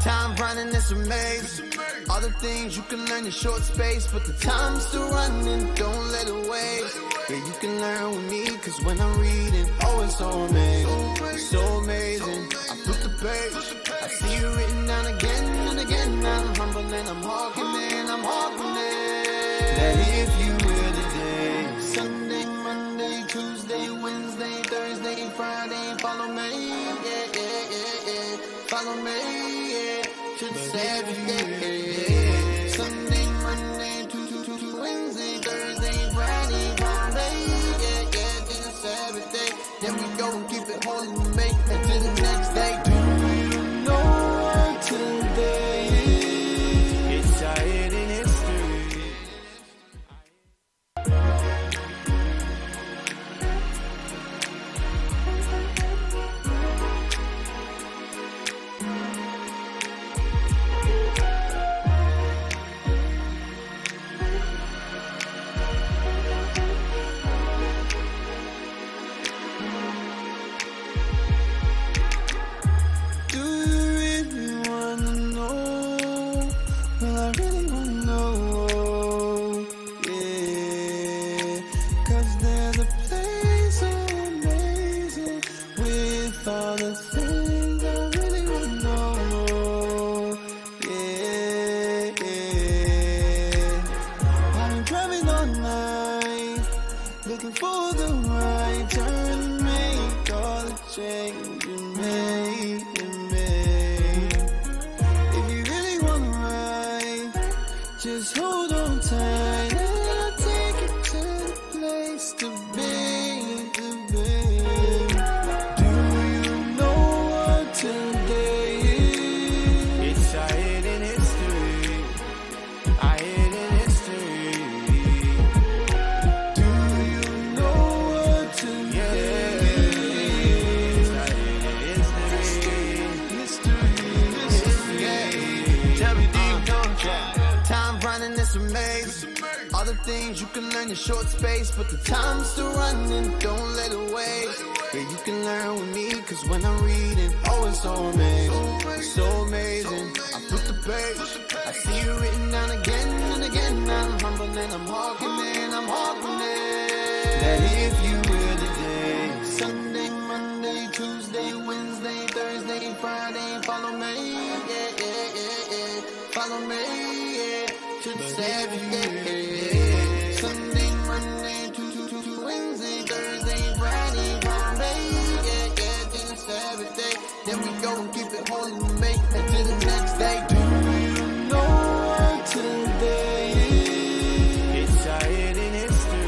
Time running, it's amazing. All the things you can learn in short space, but the time's still running, don't let it waste. Yeah, you can learn with me, cause when I'm reading, oh, it's so amazing, so amazing. I flip the page, I see you written down again and again. I'm humble and I'm walking in, that if you will today, Sunday, Monday, Tuesday, Wednesday, Thursday, Friday, follow me, yeah, follow me, yeah, should say every day, Sunday, Monday, Tuesday, Wednesday, Thursday, Friday, follow me, yeah, just every day, then we go and keep it holy and make it to the next day. Do you know what today is? It's our hidden history. Things you can learn in short space, but the time's still running, don't let it waste. Yeah, you can learn with me, cause when I'm reading, oh, it's so amazing, so amazing. I flip the page, I see you written down again and again. I'm humble and I'm walking in, that if you will today, Sunday, Monday, Tuesday, Wednesday, Thursday, Friday, follow me, yeah, follow me, yeah, should say every day. Sunday, Monday, Tuesday, Wednesday, Thursday, Friday, Friday, yeah, just every day. Then we go and keep it holy and make it to the next day. Do you know what today is? It's our hidden history.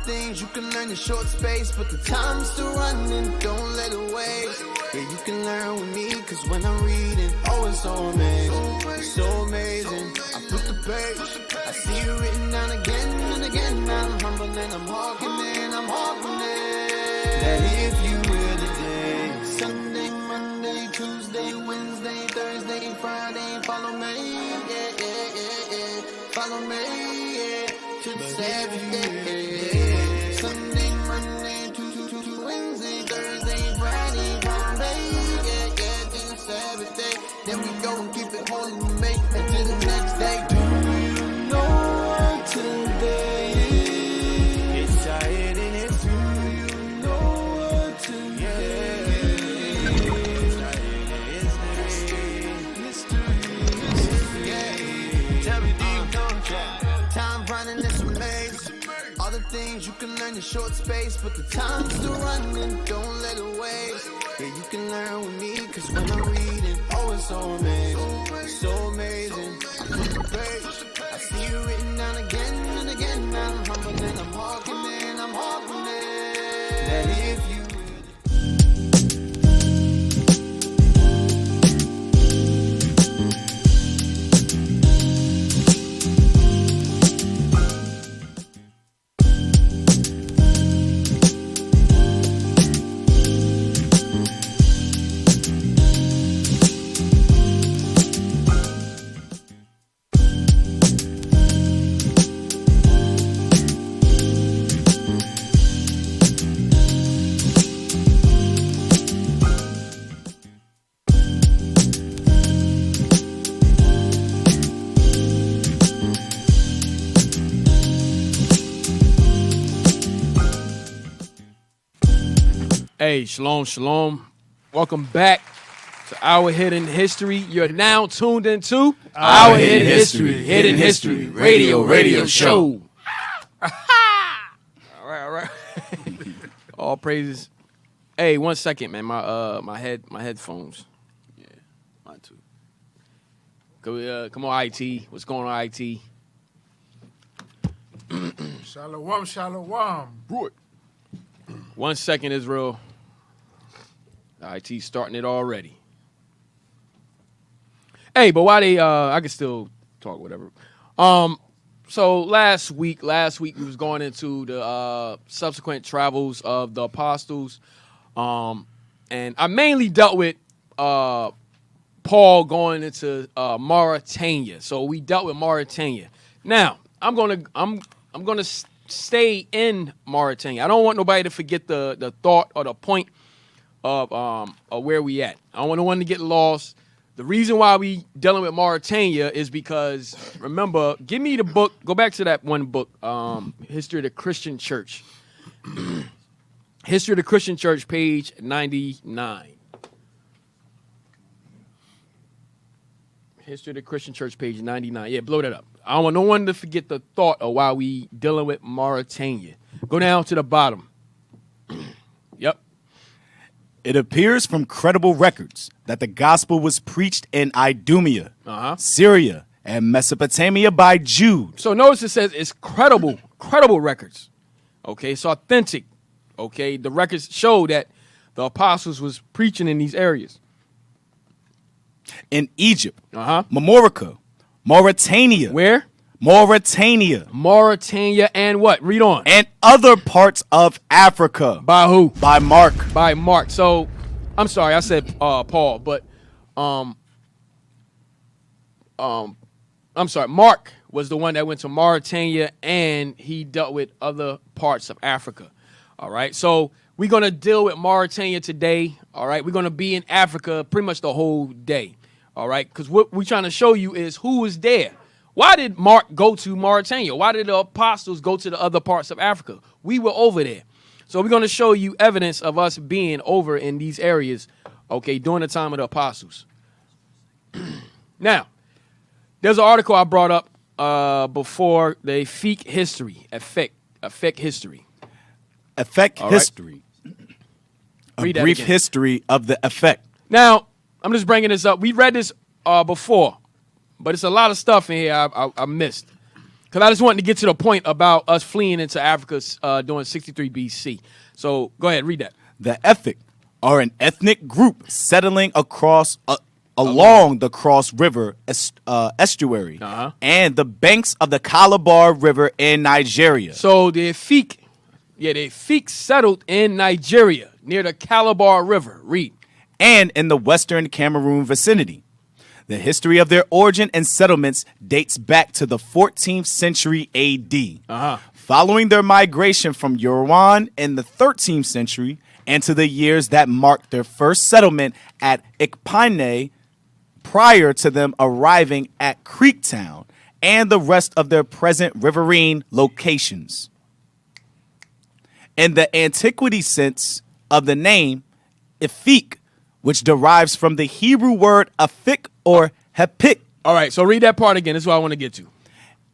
Things you can learn in short space, but the time's still running, don't let it waste. Yeah, you can learn with me, cause when I'm reading, oh, it's so amazing, so amazing. I flip the page, I see you written down again and again. I'm humble and I'm walking in, that if you will today, Sunday, Monday, things you can learn in short space, but the time's still running, don't let it waste. Yeah, you can learn with me, cause when I'm reading, oh, it's so amazing, so amazing. Great. I see you written down again and again. I'm humble and I'm hawking it, I'm hawking it. And if you Hey, shalom, shalom. Welcome back to Our Hidden History. You're now tuned into Our Hidden History, radio show. All right. All praises. Hey, 1 second, man. My headphones. Yeah, mine too. Come on, IT. What's going on, IT? Shalom. Boy. 1 second, Israel. IT starting it already. Hey, but why they I can still talk, whatever. So last week we was going into the subsequent travels of the apostles. And I mainly dealt with Paul going into Mauritania. So we dealt with Mauritania. Now, I'm gonna stay in Mauritania. I don't want nobody to forget the thought or the point of where we at. I don't want no one to get lost. The reason why we dealing with Mauritania is because, remember, give me the book. Go back to that one book, History of the Christian Church. History of the Christian Church, page 99. History of the Christian Church, page 99. Yeah, blow that up. I don't want no one to forget the thought of why we dealing with Mauritania. Go down to the bottom. Yep. It appears from credible records that the gospel was preached in Idumea, Syria, and Mesopotamia by Jude. So notice it says it's credible records. Okay, it's authentic. Okay, the records show that the apostles was preaching in these areas. In Egypt, Mauritania. Where? Mauritania And what? Read on. and other parts of Africa. By who? By Mark. By Mark. So, I'm sorry, I said Paul, but I'm sorry, Mark was the one that went to Mauritania and he dealt with other parts of Africa. All right, so we're going to deal with Mauritania today. All right, we're going to be in Africa pretty much the whole day. All right, because what we're trying to show you is who was there. Why did Mark go to Mauritania? Why did the apostles go to the other parts of Africa? We were over there. So we're going to show you evidence of us being over in these areas, okay, during the time of the apostles. Now, there's an article I brought up before, the Efik history, Efik history. Effect All history. Read A that brief again. history of the effect. Now, I'm just bringing this up. We read this before, but it's a lot of stuff in here I missed. Because I just wanted to get to the point about us fleeing into Africa during 63 BC. So go ahead, read that. The Efik are an ethnic group settling along the Cross River estuary and the banks of the Calabar River in Nigeria. So the Efik settled in Nigeria near the Calabar River. Read. And in the western Cameroon vicinity. The history of their origin and settlements dates back to the 14th century A.D. Following their migration from Yuan in the 13th century and to the years that marked their first settlement at Ikpine prior to them arriving at Creektown and the rest of their present riverine locations. In the antiquity sense of the name, Efik, which derives from the Hebrew word afik or hepik. All right, so read that part again. This is what I want to get to.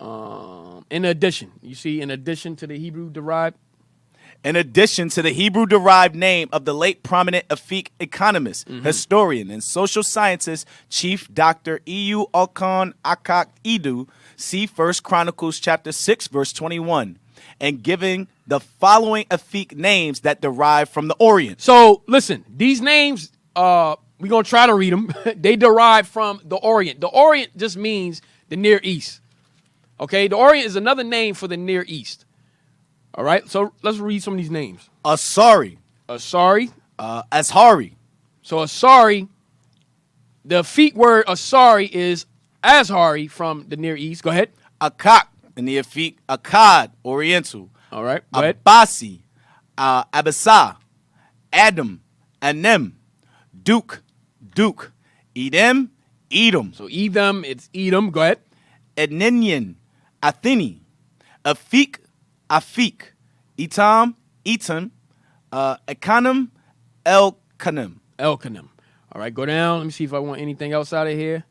In addition, you see, in addition to the Hebrew derived. In addition to the Hebrew-derived name of the late prominent Efik economist, historian, and social scientist, Chief Dr. E.U. Alkan Akak Edu, see 1 Chronicles chapter 6, verse 21, and giving the following Efik names that derive from the Orient. So, listen, these names, we're going to try to read them. They derive from the Orient. The Orient just means the Near East. Okay, the Orient is another name for the Near East. All right, so let's read some of these names. Asari. Asari. Ashari. So Asari, the Efik word Asari is Ashari from the Near East. Go ahead. Akak, in the Efik, Akkad, Oriental. All right, go ahead. Abasi, Abasa, Adam, Anem, Duke, Edom, Edom. So Edom, it's Edom. Go ahead. Edninian, Atheni, Afik, Afik, Etam, Ekanim, Elkanim. Elkanim. All right, go down. Let me see if I want anything else out of here.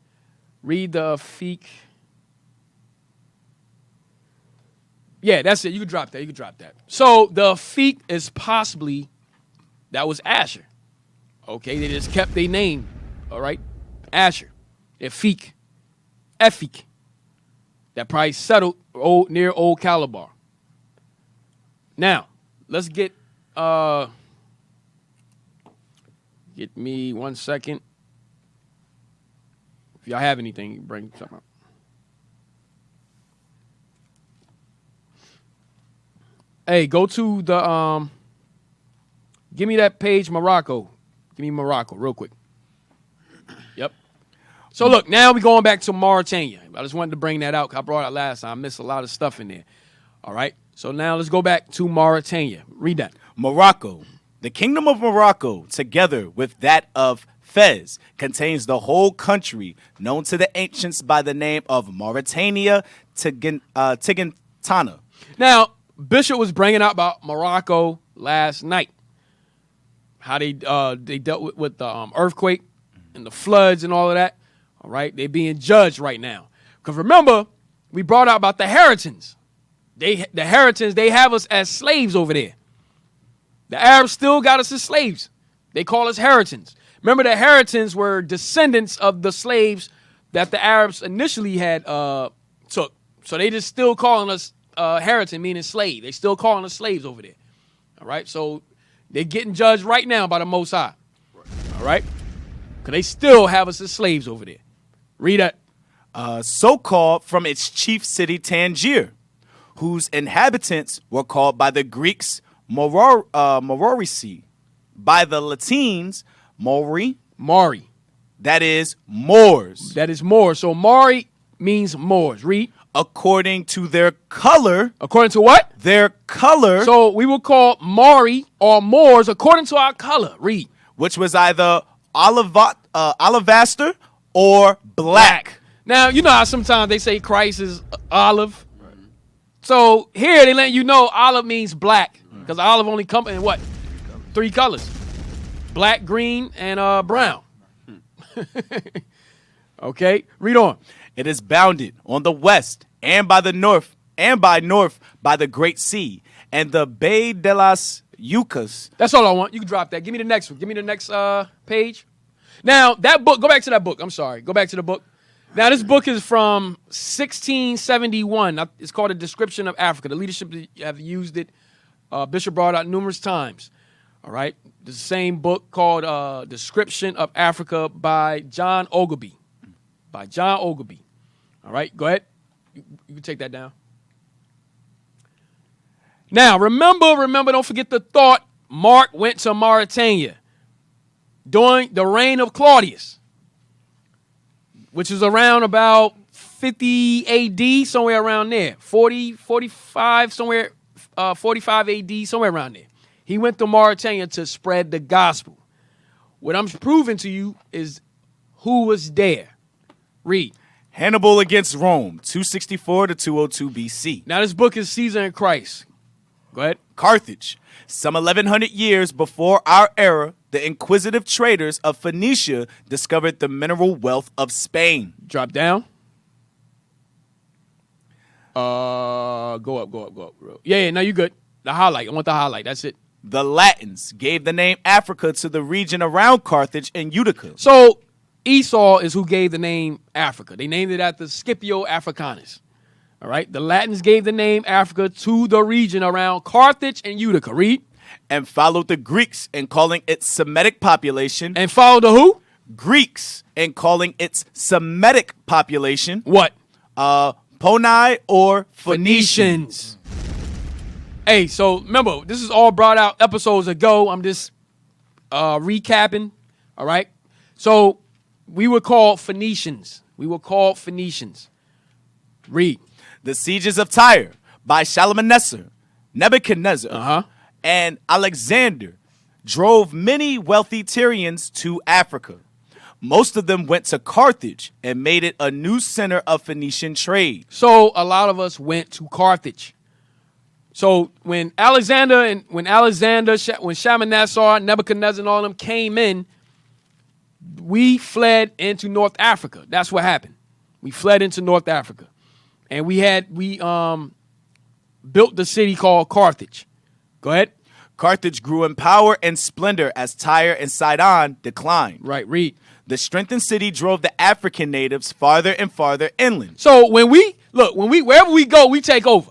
Read the Efik. Yeah, that's it. You can drop that. So the Efik is possibly, that was Asher. Okay, they just kept their name. All right, Asher. Efik. That probably settled near Old Calabar. Now, let's get me 1 second. If y'all have anything, bring something up. Hey, go to the give me that page Morocco. Give me Morocco real quick. Yep. So look, now we're going back to Mauritania. I just wanted to bring that out. I brought it last time. I missed a lot of stuff in there. All right. So now let's go back to Mauritania. Read that. Morocco. The kingdom of Morocco, together with that of Fez, contains the whole country known to the ancients by the name of Mauritania Tigantana. Now, Bishop was bringing out about Morocco last night. How they dealt with the earthquake and the floods and all of that. All right. They're being judged right now. Because remember, we brought out about the Haritans. The Haritans, they have us as slaves over there. The Arabs still got us as slaves. They call us Haritans. Remember, the Haritans were descendants of the slaves that the Arabs initially had took. So they just still calling us Haritan, meaning slave. They still calling us slaves over there. All right? So they're getting judged right now by the Most High. All right? Because they still have us as slaves over there. Read that. So-called from its chief city, Tangier, whose inhabitants were called by the Greeks Mororici, by the Latins Mori. That is Moors. That is Moors. So Mari means Moors. Read. According to their color. According to what? Their color. So we will call Mari or Moors according to our color. Read. Which was either olivaster or black. Now, you know how sometimes they say Christ is olive? So here they let you know olive means black. Because olive only comes in what? 3 colors. Black, green, and brown. Okay, read on. It is bounded on the west and by the north by the Great Sea and the Bay de las Yucas. That's all I want. You can drop that. Give me the next one. Give me the next page. Now, that book, go back to that book. I'm sorry. Go back to the book. Now, this book is from 1671. It's called A Description of Africa. The leadership have used it. Bishop brought it out numerous times. All right. The same book called Description of Africa by John Ogilby. All right. Go ahead. You can take that down. Now, remember, don't forget the thought. Mark went to Mauritania during the reign of Claudius, which is around about 50 AD, somewhere around there. 45, somewhere, 45 AD, somewhere around there. He went to Mauritania to spread the gospel. What I'm proving to you is who was there. Read. Hannibal against Rome, 264 to 202 BC. Now, this book is Caesar and Christ. Go ahead. Carthage. Some 1,100 years before our era, the inquisitive traders of Phoenicia discovered the mineral wealth of Spain. Drop down. Go up. Yeah, no, you good. The highlight. I want the highlight. That's it. The Latins gave the name Africa to the region around Carthage and Utica. So Esau is who gave the name Africa. They named it after Scipio Africanus. All right. The Latins gave the name Africa to the region around Carthage and Utica. Read. And followed the Greeks in calling its Semitic population. And followed the who? Greeks in calling its Semitic population. What? Poni or Phoenicians. Hey, so remember, this is all brought out episodes ago. I'm just recapping. All right. So we were called Phoenicians. Read. The sieges of Tyre by Shalmaneser, Nebuchadnezzar, and Alexander drove many wealthy Tyrians to Africa. Most of them went to Carthage and made it a new center of Phoenician trade. So a lot of us went to Carthage. So when Shalmaneser, Nebuchadnezzar, and all of them came in, we fled into North Africa. That's what happened. We fled into North Africa. And we built the city called Carthage. Go ahead. Carthage grew in power and splendor as Tyre and Sidon declined. Right, read. The strengthened city drove the African natives farther and farther inland. So wherever we go, we take over.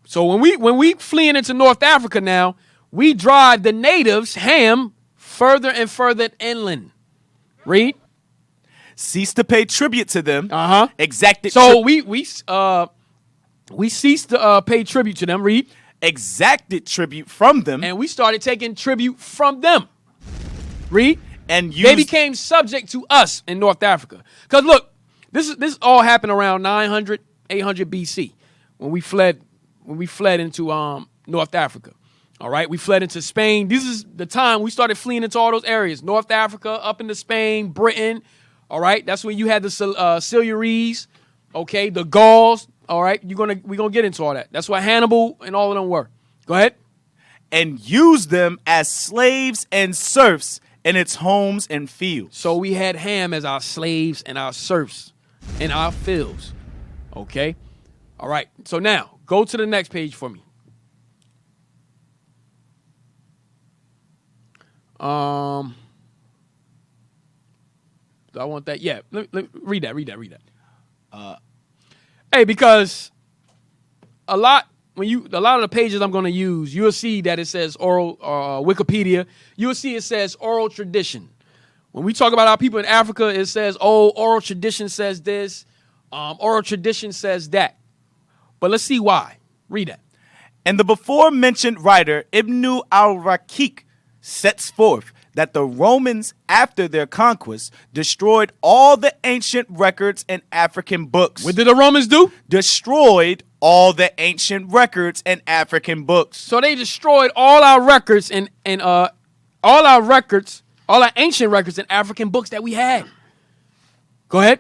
So when we fleeing into North Africa now, we drive the natives, Ham, further and further inland. Read. Ceased to pay tribute to them. Exacted. So we ceased to pay tribute to them. Read. Exacted tribute from them. And we started taking tribute from them. Read. And they became subject to us in North Africa. Because look, this all happened around 900, 800 BC when we fled into North Africa. All right, we fled into Spain. This is the time we started fleeing into all those areas. North Africa, up into Spain, Britain. All right, that's when you had the Silures, okay, the Gauls. All right, we're gonna get into all that. That's what Hannibal and all of them were. Go ahead. And used them as slaves and serfs in its homes and fields. So we had Ham as our slaves and our serfs in our fields. Okay, all right. So now go to the next page for me. Do I want that? Yeah. Read that. Hey, because a lot of the pages I'm going to use, you'll see that it says oral Wikipedia. You'll see it says oral tradition. When we talk about our people in Africa, it says, oh, oral tradition says this, oral tradition says that. But let's see why. Read that. And the before mentioned writer Ibn al-Rakik sets forth that the Romans, after their conquest, destroyed all the ancient records and African books. What did the Romans do? Destroyed all the ancient records and African books. So they destroyed all our records and all our ancient records and African books that we had. Go ahead.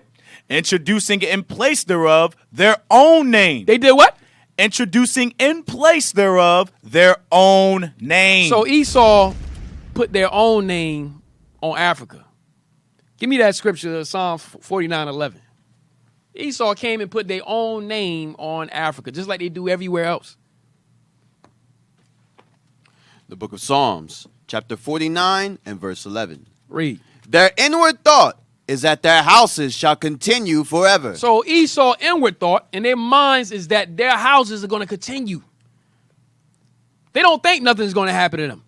Introducing in place thereof their own name. They did what? Introducing in place thereof their own name. So Esau put their own name on Africa. Give me that scripture, Psalm 49:11. Esau came and put their own name on Africa, just like they do everywhere else. The book of Psalms, chapter 49 and verse 11. Read. Their inward thought is that their houses shall continue forever. So Esau inward thought in their minds is that their houses are going to continue. They don't think nothing's going to happen to them.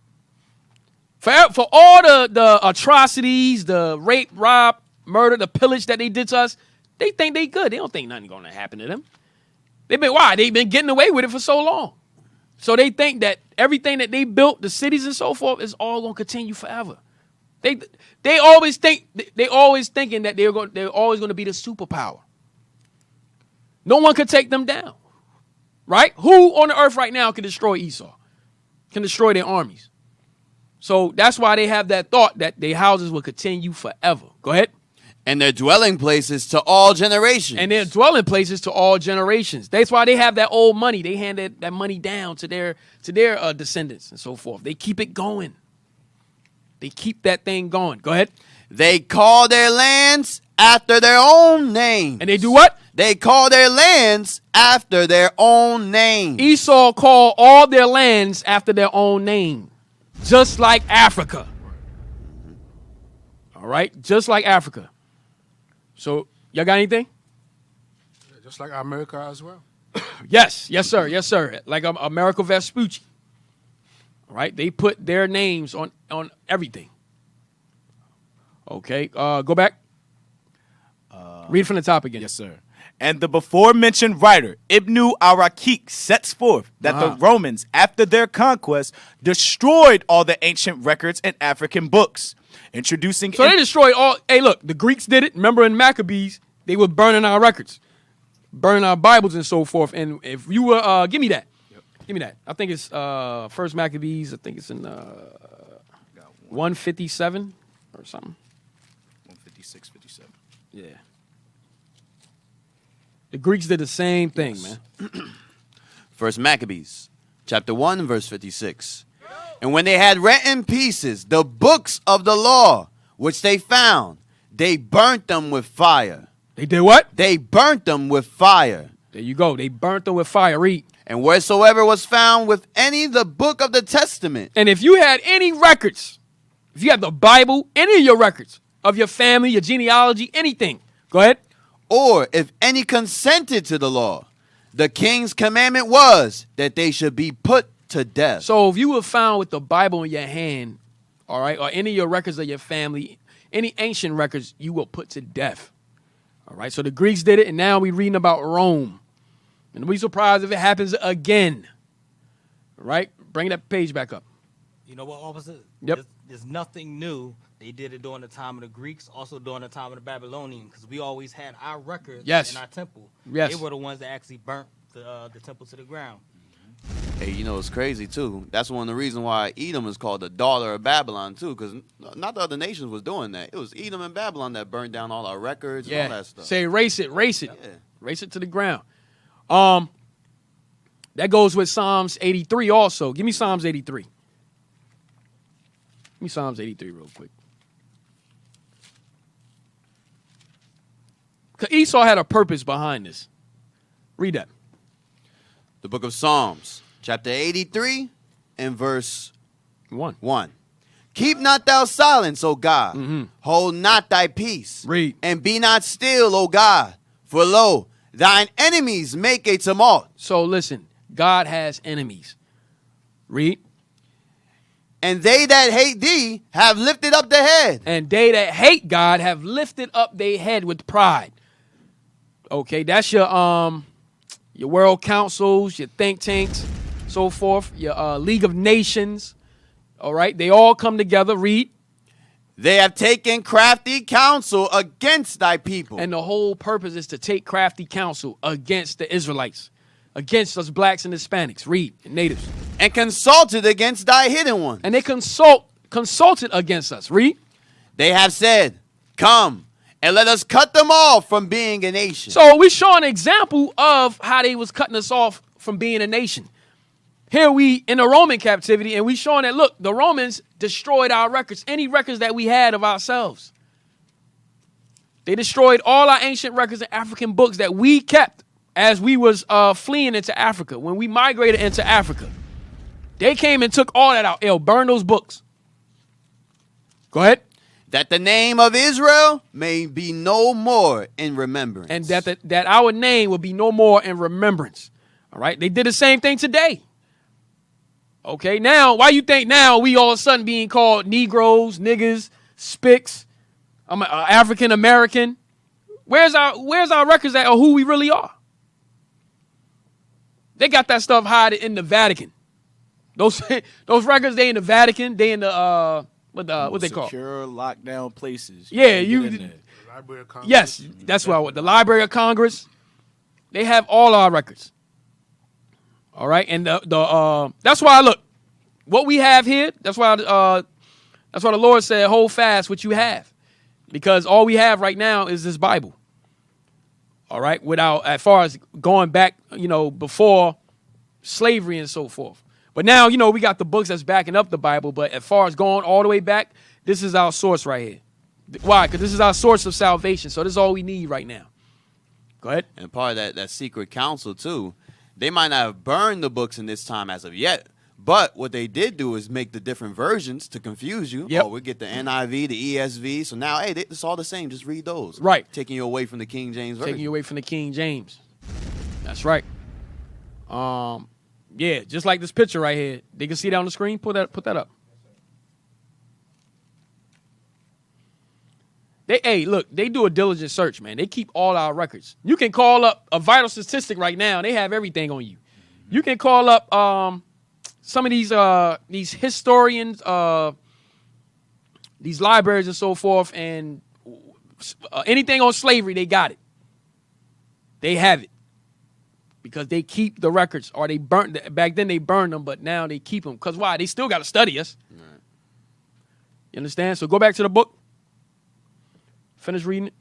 For all the atrocities, the rape, rob, murder, the pillage that they did to us, they think they good. They don't think nothing's going to happen to them. They've been getting away with it for so long. So they think that everything that they built, the cities and so forth, is all going to continue forever. They always thinking that they're always going to be the superpower. No one could take them down. Right? Who on the earth right now can destroy Esau? Can destroy their armies? So that's why they have that thought that their houses will continue forever. Go ahead. And their dwelling places to all generations. And their dwelling places to all generations. That's why they have that old money. They hand that money down to their descendants and so forth. They keep it going. They keep that thing going. Go ahead. They call their lands after their own name. And they do what? They call their lands after their own name. Esau called all their lands after their own name, just like Africa. All right, just like Africa. So, y'all got anything? Just like America as well. Yes, sir. Like America Vespucci. All right, they put their names on everything. Okay, go back. Read from the top again. Yes, sir. And the before-mentioned writer, Ibn al-Rakik, sets forth that the Romans, after their conquest, destroyed all the ancient records and African books, introducing... So they destroyed all... Hey, look, the Greeks did it. Remember in Maccabees, they were burning our records, burning our Bibles and so forth. And if you were... give me that. Yep. Give me that. I think it's First Maccabees. I think it's in 157 or something. 156, 57. Yeah. The Greeks did the same thing, man. First Maccabees, chapter 1, verse 56. And when they had rent in pieces the books of the law, which they found, they burnt them with fire. They did what? They burnt them with fire. There you go. They burnt them with fire. Read. And wheresoever was found with any the book of the testament. And if you had any records, if you had the Bible, any of your records of your family, your genealogy, anything, go ahead. Or if any consented to the law, the king's commandment was that they should be put to death. So if you were found with the Bible in your hand, all right, or any of your records of your family, any ancient records, you will put to death. All right, so the Greeks did it, and now we're reading about Rome. And we'll be surprised if it happens again. All right, bring that page back up. You know what, officer? Yep. There's nothing new. They did it during the time of the Greeks, also during the time of the Babylonians, because we always had our records in our temple. Yes. They were the ones that actually burnt the temple to the ground. Hey, you know, it's crazy, too. That's one of the reasons why Edom is called the daughter of Babylon, too, because not the other nations was doing that. It was Edom and Babylon that burned down all our records and all that stuff. Say erase it. Yeah. Erase it to the ground. That goes with Psalms 83 also. Give me Psalms 83. Give me Psalms 83 real quick. Because Esau had a purpose behind this. Read that. The book of Psalms, chapter 83 and verse 1. Keep not thou silence, O God. Mm-hmm. Hold not thy peace. Read. And be not still, O God. For lo, thine enemies make a tumult. So listen, God has enemies. Read. And they that hate thee have lifted up their head. And they that hate God have lifted up their head with pride. Okay, that's your world councils, your think tanks, so forth, your League of Nations. All right, they all come together. Read. They have taken crafty counsel against thy people. And the whole purpose is to take crafty counsel against the Israelites, against us blacks and Hispanics. Read, and natives. And consulted against thy hidden ones. And they consulted against us. Read. They have said, come, and let us cut them off from being a nation. So we show an example of how they was cutting us off from being a nation. Here we in the Roman captivity, and we showing that, look, the Romans destroyed our records, any records that we had of ourselves. They destroyed all our ancient records and African books that we kept as we was fleeing into Africa. When we migrated into Africa, they came and took all that out. They'll burn those books. Go ahead. That the name of Israel may be no more in remembrance. And that our name will be no more in remembrance. All right. They did the same thing today. Okay. Now, why you think now we all of a sudden being called Negroes, niggas, spics, I'm African American? Where's our records at, or who we really are? They got that stuff hiding in the Vatican. Those records, they in the Vatican. They in the what they call secure lockdown places. Yeah, Library of Congress. Yes, that's what the Library of Congress. They have all our records. All right, and that's why look, what we have here. That's why the Lord said, "Hold fast what you have," because all we have right now is this Bible. All right, as far as going back, before slavery and so forth. But now, we got the books that's backing up the Bible. But as far as going all the way back, this is our source right here. Why? Because this is our source of salvation. So this is all we need right now. Go ahead. And part of that secret council, too, they might not have burned the books in this time as of yet, but what they did do is make the different versions to confuse you. Yep. Oh, we get the NIV, the ESV. So now, hey, it's all the same. Just read those. Right. Taking you away from the King James version. Taking you away from the King James. That's right. Yeah, just like this picture right here. They can see that on the screen. Put that up. Look, they do a diligent search, man. They keep all our records. You can call up a vital statistic right now. They have everything on you. You can call up some of these historians, these libraries and so forth, and anything on slavery, they got it. They have it because they keep the records, or they burnt. Back then they burned them, but now they keep them. Because why? They still got to study us. Right. You understand? So go back to the book. Finish reading it.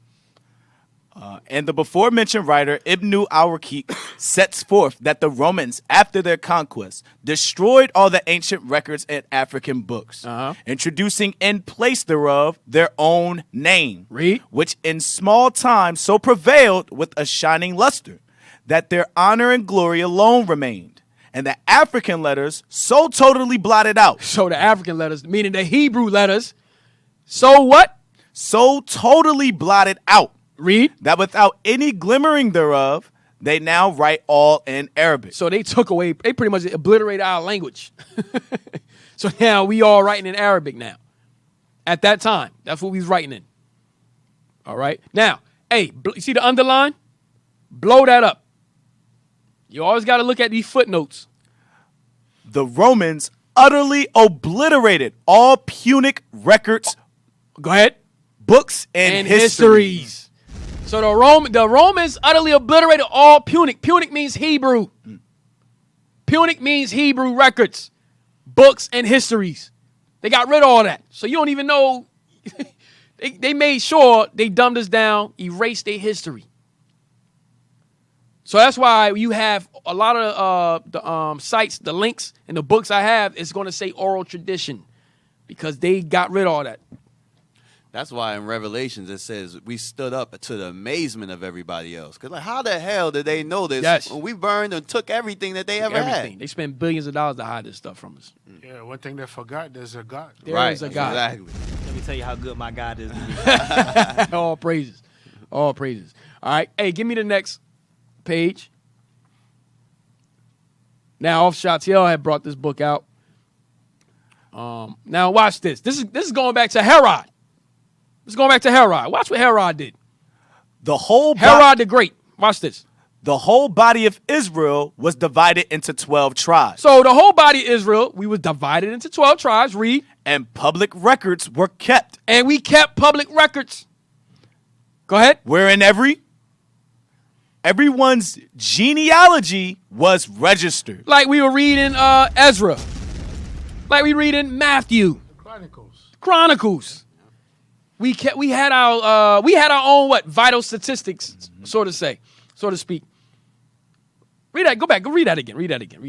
And the before-mentioned writer Ibn al-Warqiq sets forth that the Romans, after their conquest, destroyed all the ancient records and African books, introducing in place thereof their own name, which in small time so prevailed with a shining luster, that their honor and glory alone remained, and the African letters so totally blotted out. So the African letters, meaning the Hebrew letters, so what? So totally blotted out. Read. That without any glimmering thereof, they now write all in Arabic. So they took away, they pretty much obliterated our language. So now we all writing in Arabic now. At that time, that's what we was writing in. All right. Now, hey, you see the underline? Blow that up. You always got to look at these footnotes. The Romans utterly obliterated all Punic records. Go ahead. Books and histories. So the Romans utterly obliterated all Punic. Punic means Hebrew. Punic means Hebrew records, books, and histories. They got rid of all that. So you don't even know. They made sure they dumbed us down, erased their history. So that's why you have a lot of the sites, the links, and the books I have, it's going to say oral tradition because they got rid of all that. That's why in Revelations it says we stood up to the amazement of everybody else. Because like, how the hell did they know this? Yes. When we burned and took everything that they ever had. They spent billions of dollars to hide this stuff from us. Yeah, one thing they forgot, there's a God. There is a God. Exactly. Let me tell you how good my God is to me. All praises. All praises. All right. Hey, give me the next page. Now, Shatiel had brought this book out. Now, watch this. This is going back to Herod. This is going back to Herod. Watch what Herod did. Herod the Great. Watch this. The whole body of Israel was divided into 12 tribes. So the whole body of Israel, we was divided into 12 tribes. Read. And public records were kept. And we kept public records. Go ahead. Wherein everyone's genealogy was registered. Like we were reading Ezra. Like we reading Matthew. Chronicles. We had our own vital statistics, so to speak. Read that. Go back. Go read that again. Read that again.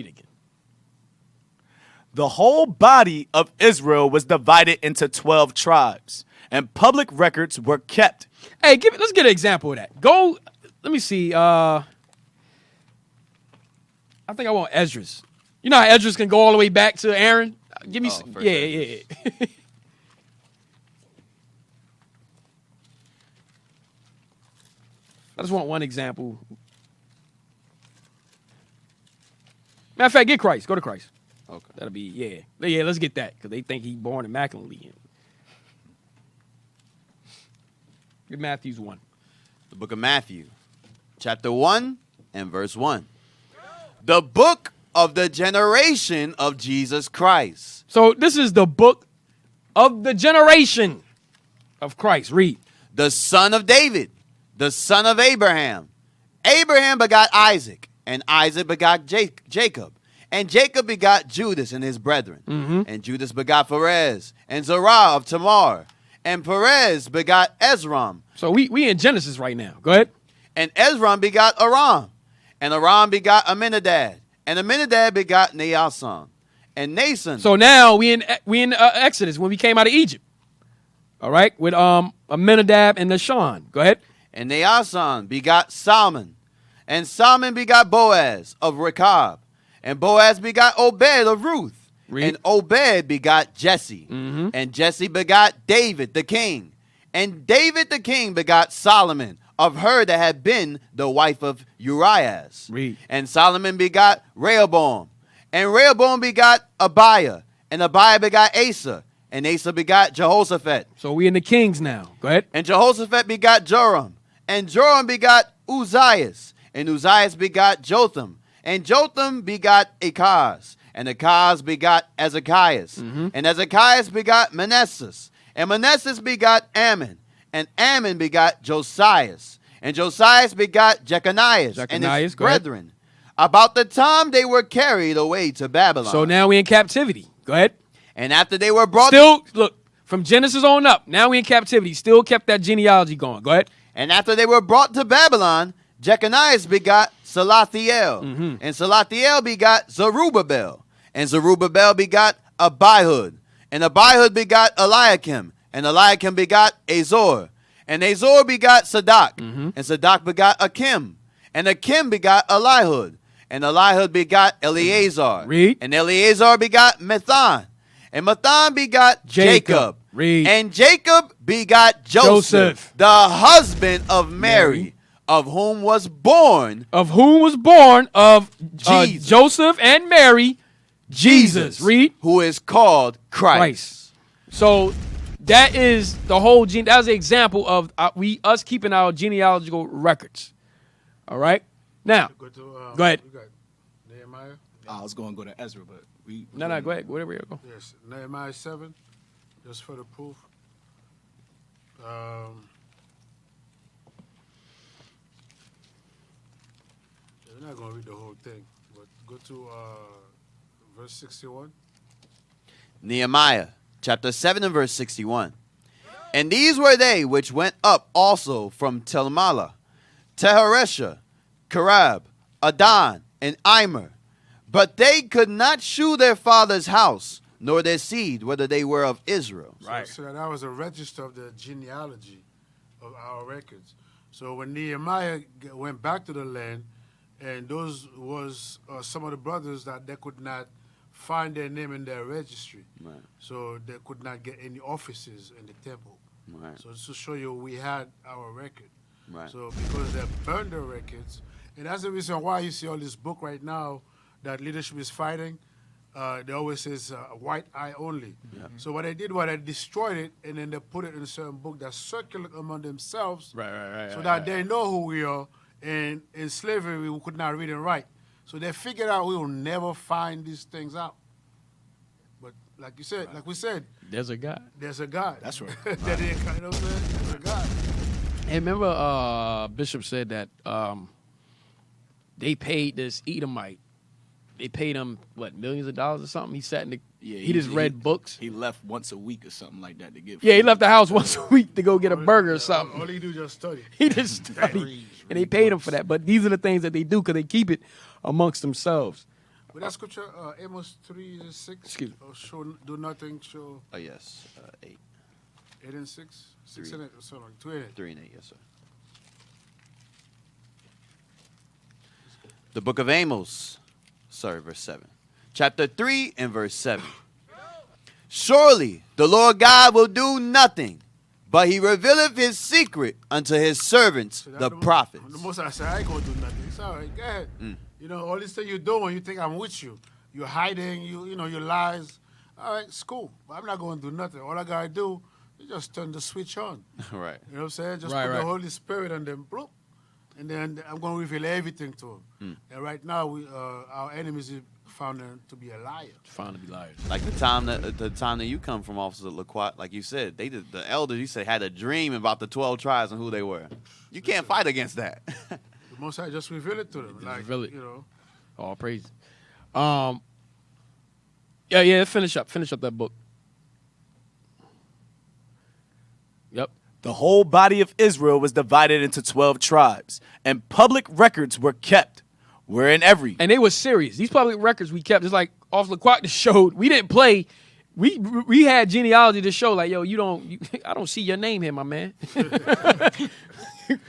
The whole body of Israel was divided into 12 tribes, and public records were kept. Hey, let's get an example of that. Go. Let me see. I think I want Esdras. You know how Esdras can go all the way back to Aaron? Give me some. Yeah. I just want one example. Matter of fact, get Christ. Go to Christ. Okay. That'll be, yeah, let's get that, because they think he's born immaculately. Get Matthew's 1. The book of Matthew, chapter 1 and verse 1. The book of the generation of Jesus Christ. So this is the book of the generation of Christ. Read. The son of David, the son of Abraham. Abraham begot Isaac, and Isaac begot Jacob. And Jacob begot Judas and his brethren. Mm-hmm. And Judas begot Perez, and Zerah of Tamar. And Perez begot Ezram. So we in Genesis right now. Go ahead. And Ezram begot Aram. And Aram begot Aminadab. And Aminadab begot Naason. And Nason. So now we in Exodus when we came out of Egypt. All right, with Aminadab and Nahshon. Go ahead. And Naason begot Salmon. And Salmon begot Boaz of Rechab. And Boaz begot Obed of Ruth. And Obed begot Jesse. And Jesse begot David the king. And David the king begot Solomon of her that had been the wife of Urias. And Solomon begot Rehoboam. And Rehoboam begot Abiah. And Abiah begot Asa. And Asa begot Jehoshaphat. So we in the kings now. Go ahead. And Jehoshaphat begot Joram. And Joram begot Uzzias. And Uzzias begot Jotham. And Jotham begot Achaz. And Achaz begot Ezekias. And Ezekias begot Manasseh. And Manasseh begot Ammon. And Ammon begot Josias. And Josias begot Jeconias and his brethren. About the time they were carried away to Babylon. So now we in captivity. Go ahead. And after they were brought... Still, look, from Genesis on up, now we in captivity. Still kept that genealogy going. Go ahead. And after they were brought to Babylon, Jeconias begot Salathiel. And Salathiel begot Zerubbabel. And Zerubbabel begot Abihud. And Abihud begot Eliakim. And Eliakim begot Azor. And Azor begot Sadak. And Sadak begot Akim. And Akim begot Elihud. And Elihud begot Eleazar. And Eleazar begot Methan. And Methan begot Jacob. And Jacob begot Joseph, the husband of Mary, of whom was born of Joseph and Mary, Jesus. Who is called Christ. So that is the whole that was an example of us keeping our genealogical records. All right. Now, go ahead. Nehemiah. I was going to go to Ezra, but we... No, go ahead. Whatever you go. Yes, Nehemiah 7, just for the proof. We're not going to read the whole thing, but go to verse 61. Nehemiah, chapter 7 and verse 61. And these were they which went up also from Telmala, Teharesha, Karab, Adon, and Immer. But they could not shew their father's house, nor their seed, whether they were of Israel. So that was a register of the genealogy of our records. So when Nehemiah went back to the land, and those was some of the brothers that they could not find their name in their registry. So they could not get any offices in the temple. So to show you we had our record. So because they burned the records, and that's the reason why you see all this book right now that leadership is fighting. They always says white eye only. So what they did was they destroyed it, and then they put it in a certain book that circulate among themselves, so that they know who we are. And in slavery, we could not read and write. So they figured out we will never find these things out. But like you said, like we said, there's a God. There's a God. That's right. You know what I'm saying? There's a God. Hey, remember Bishop said that they paid this Edomite. They paid him, what, millions of dollars or something? He sat in the... Yeah, he just read books. He left once a week or something like that to get... Yeah, he left the house once a week to go get a burger or something. All he do is just study. He just studied. And they paid him for that. But these are the things that they do because they keep it amongst themselves. But that scripture, Amos 3:6. Excuse me. Show, do nothing, show... Oh, yes. 8. 8 and 6? 6 and 8, sorry, 2 and 8. 3 and 8, yes, sir. The book of Amos, verse 7. Chapter 3 and verse 7. Surely the Lord God will do nothing, but he revealeth his secret unto his servants, the prophets. The most I say, I ain't going to do nothing. It's all right, go ahead. You know, all this thing you're doing, you think I'm with you. You're hiding, you know, your lies. All right, it's cool. But I'm not going to do nothing. All I got to do is just turn the switch on. Right. You know what I'm saying? Just put the Holy Spirit on them, bloop, and then I'm going to reveal everything to them. And right now, our enemies found them to be a liar. Found to be liars. Like the time that you come from, Officer LaQuat, like you said, the elders, you said, had a dream about the 12 tribes and who they were. You can't fight against that. The Most High just reveal it to them. Like, reveal it. You know. All praise. Yeah, finish up that book. Yep. The whole body of Israel was divided into 12 tribes, and public records were kept, wherein every... And they were serious. These public records we kept, just like Officer LaQuat showed, we didn't play. We had genealogy to show, like, yo, I don't see your name here, my man.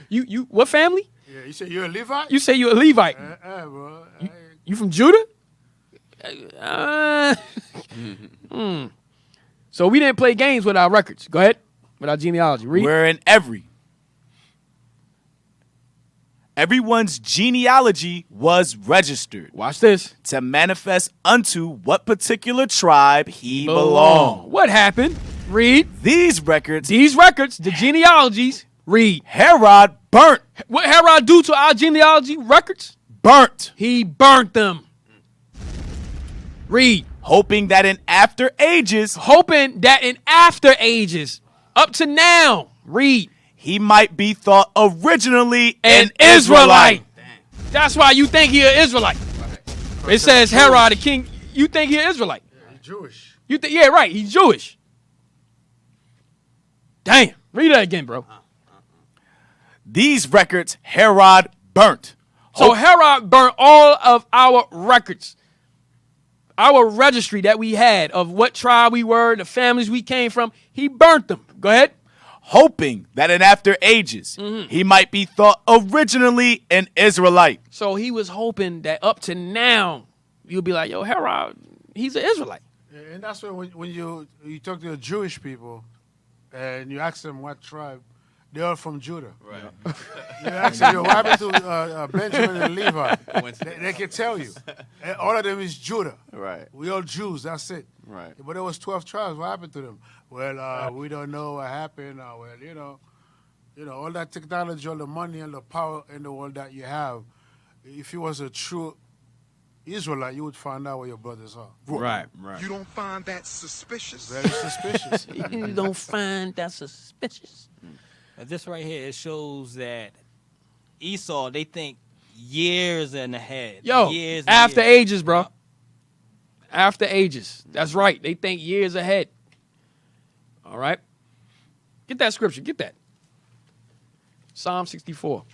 you You what family? Yeah, you say you're a Levite? You say you're a Levite. Bro. You from Judah? So we didn't play games with our records. Go ahead. With our genealogy. Read. We're in everyone's genealogy was registered. Watch this. To manifest unto what particular tribe he belonged. What happened? Read. These records, the genealogies, read. Herod burnt. What Herod do to our genealogy records? Burnt. He burnt them. Read. Hoping that in after ages, up to now, read. He might be thought originally an Israelite. That's why you think he an Israelite. It says Herod the king. You think he an Israelite. Yeah, he's Jewish. Yeah, right. He's Jewish. Damn. Read that again, bro. These records Herod burnt. So Herod burnt all of our records. Our registry that we had of what tribe we were, the families we came from, he burnt them. Go ahead. Hoping that in after ages, he might be thought originally an Israelite. So he was hoping that up to now, you'll be like, yo, Herod, he's an Israelite. Yeah, and that's why when you talk to the Jewish people and you ask them what tribe, they're all from Judah. Right. You ask them, yo, what happened to Benjamin and Levi? They can tell you. And all of them is Judah. Right. We all Jews, that's it. Right. But there was 12 tribes. What happened to them? Well, we don't know what happened. You know, all that technology, all the money and the power in the world that you have, if you was a true Israelite, you would find out where your brothers are. Right. You don't find that suspicious? Very suspicious. You don't find that suspicious. This right here, it shows that Esau, they think years in ahead. Yo, years after ages, bro. After ages. That's right. They think years ahead. All right. Get that scripture. Get that. Psalm 64.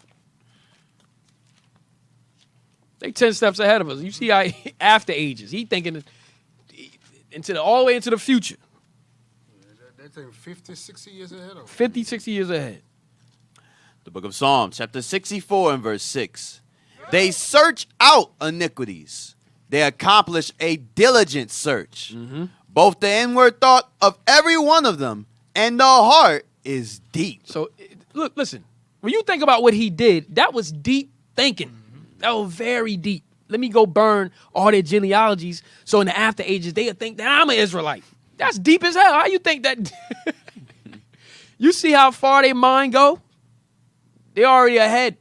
They 10 steps ahead of us. You see how after ages. He thinking all the way into the future. They think 50, 60 years ahead of us. 50, 60 years ahead. The book of Psalms, chapter 64 and verse 6. They search out iniquities. They accomplish a diligent search. Both the inward thought of every one of them and the heart is deep. So, look, listen. When you think about what he did, that was deep thinking. That was very deep. Let me go burn all their genealogies so in the after ages, they'll think that I'm an Israelite. That's deep as hell. How you think that? You see how far their mind go? They already ahead.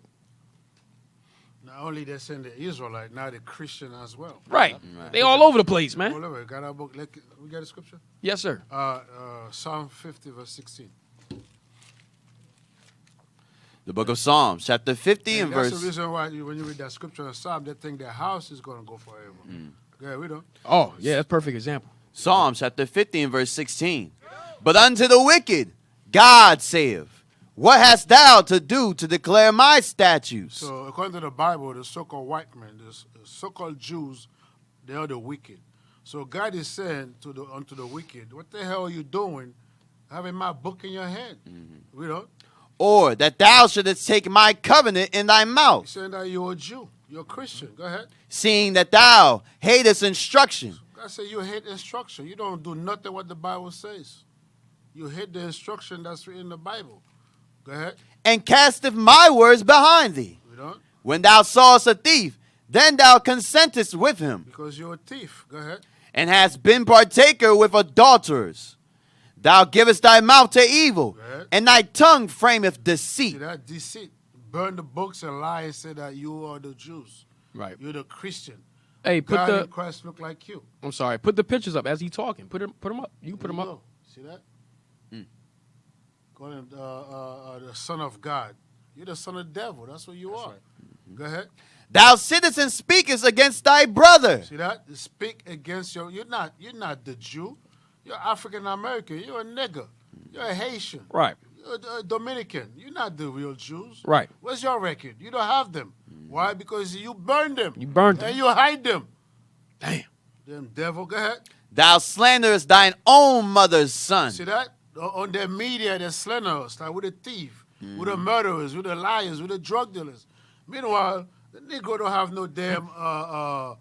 Not only they send the Israelite, now the Christian as well. Right. They all over the place, man. All over. Got our book. We got a scripture? Yes, sir. Psalm 50, verse 16. The book of Psalms, chapter 50 and verse... That's the reason why when you read that scripture in Psalm, they think their house is going to go forever. Yeah, we don't. Oh, yeah, that's a perfect example. Psalms, chapter 50 and verse 16. But unto the wicked, God saith, what hast thou to do to declare my statutes? So, according to the Bible, the so-called white men, the so-called Jews, they are the wicked. So, God is saying unto the wicked, what the hell are you doing having my book in your hand? We don't. Or that thou shouldest take my covenant in thy mouth. He's saying that you're a Jew. You're a Christian. Go ahead. Seeing that thou hatest instruction. God said you hate instruction. You don't do nothing what the Bible says. You hate the instruction that's written in the Bible. Go ahead. And casteth my words behind thee. We don't. When thou sawest a thief, then thou consentest with him. Because you're a thief. Go ahead. And hast been partaker with adulterers. Thou givest thy mouth to evil, and thy tongue frameth deceit. See that? Deceit. Burn the books and lie and say that you are the Jews. Right. You're the Christian. Hey, God and Christ look like you. I'm sorry. Put the pictures up as he talking. Put them up. You can put them up. See that? Call him the Son of God. You're the son of the devil. That's what you are. Right. Go ahead. Thou sittest and speakest against thy brother. See that? Speak against you're not the Jew. You're African American. You're a nigger. You're a Haitian. Right. You're a Dominican. You're not the real Jews. Right. Where's your record? You don't have them. Why? Because you burned them. You burned them. And you hide them. Damn. Them devil. Go ahead. Thou slanderest thine own mother's son. See that? On their media, they slander us like with a thief. with the murderers, with the liars, with the drug dealers. Meanwhile, the Negro don't have no damn a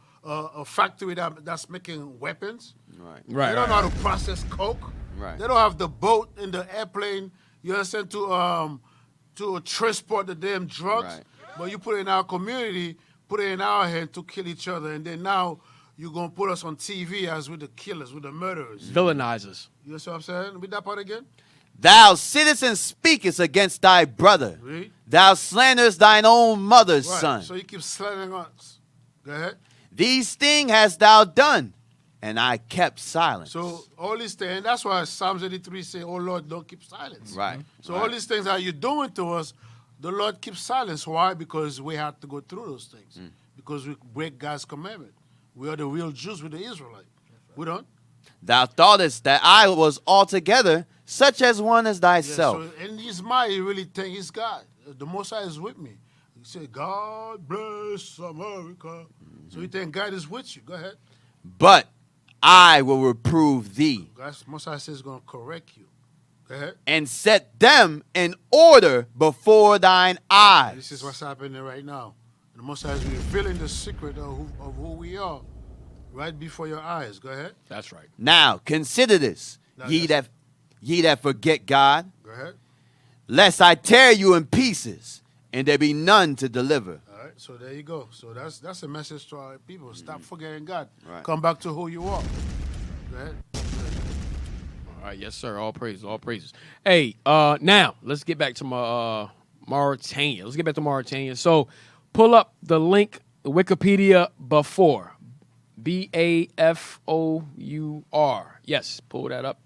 factory that's making weapons. Right. Right. They don't know how to process coke. Right. They don't have the boat and the airplane. You understand to transport the damn drugs. Right. But you put it in our community, put it in our hand to kill each other, and then now you're gonna put us on TV as with the killers, with the murderers. Villainize us. You know what I'm saying? Read that part again. Thou sittest and speakest against thy brother. Read. Thou slanderest thine own mother's Right. son. So you keep slandering us. Go ahead. These things hast thou done, and I kept silence. So all these things, and that's why Psalms 83 say, "Oh Lord, don't keep silence." Right. So all these things that you're doing to us, the Lord keeps silence. Why? Because we have to go through those things. Because we break God's commandment. We are the real Jews with the Israelites. We don't. Thou thoughtest that I was altogether such as one as Yeah, thyself. so in his mind, he really think he's God. The Most High is with me. He said, "God bless America." So you think God is with you. Go ahead. But I will reprove thee, God's Most High says he's going to correct you. Go ahead. and set them in order before thine eyes. This is what's happening right now. The Most High is revealing the secret of who we are right before your eyes. Go ahead. That's right. Now consider this, Now, ye yes. that forget God, Go ahead. lest I tear you in pieces, and there be none to deliver. All right. So there you go. So that's a message to our people. Stop forgetting God. Right. Come back to who you are. Go ahead. All right, yes, sir. All praises, all praises. Hey, now let's get back to my Mauritania. Let's get back to Mauritania. So, pull up the link, Wikipedia before, BAFOUR. Yes, pull that up.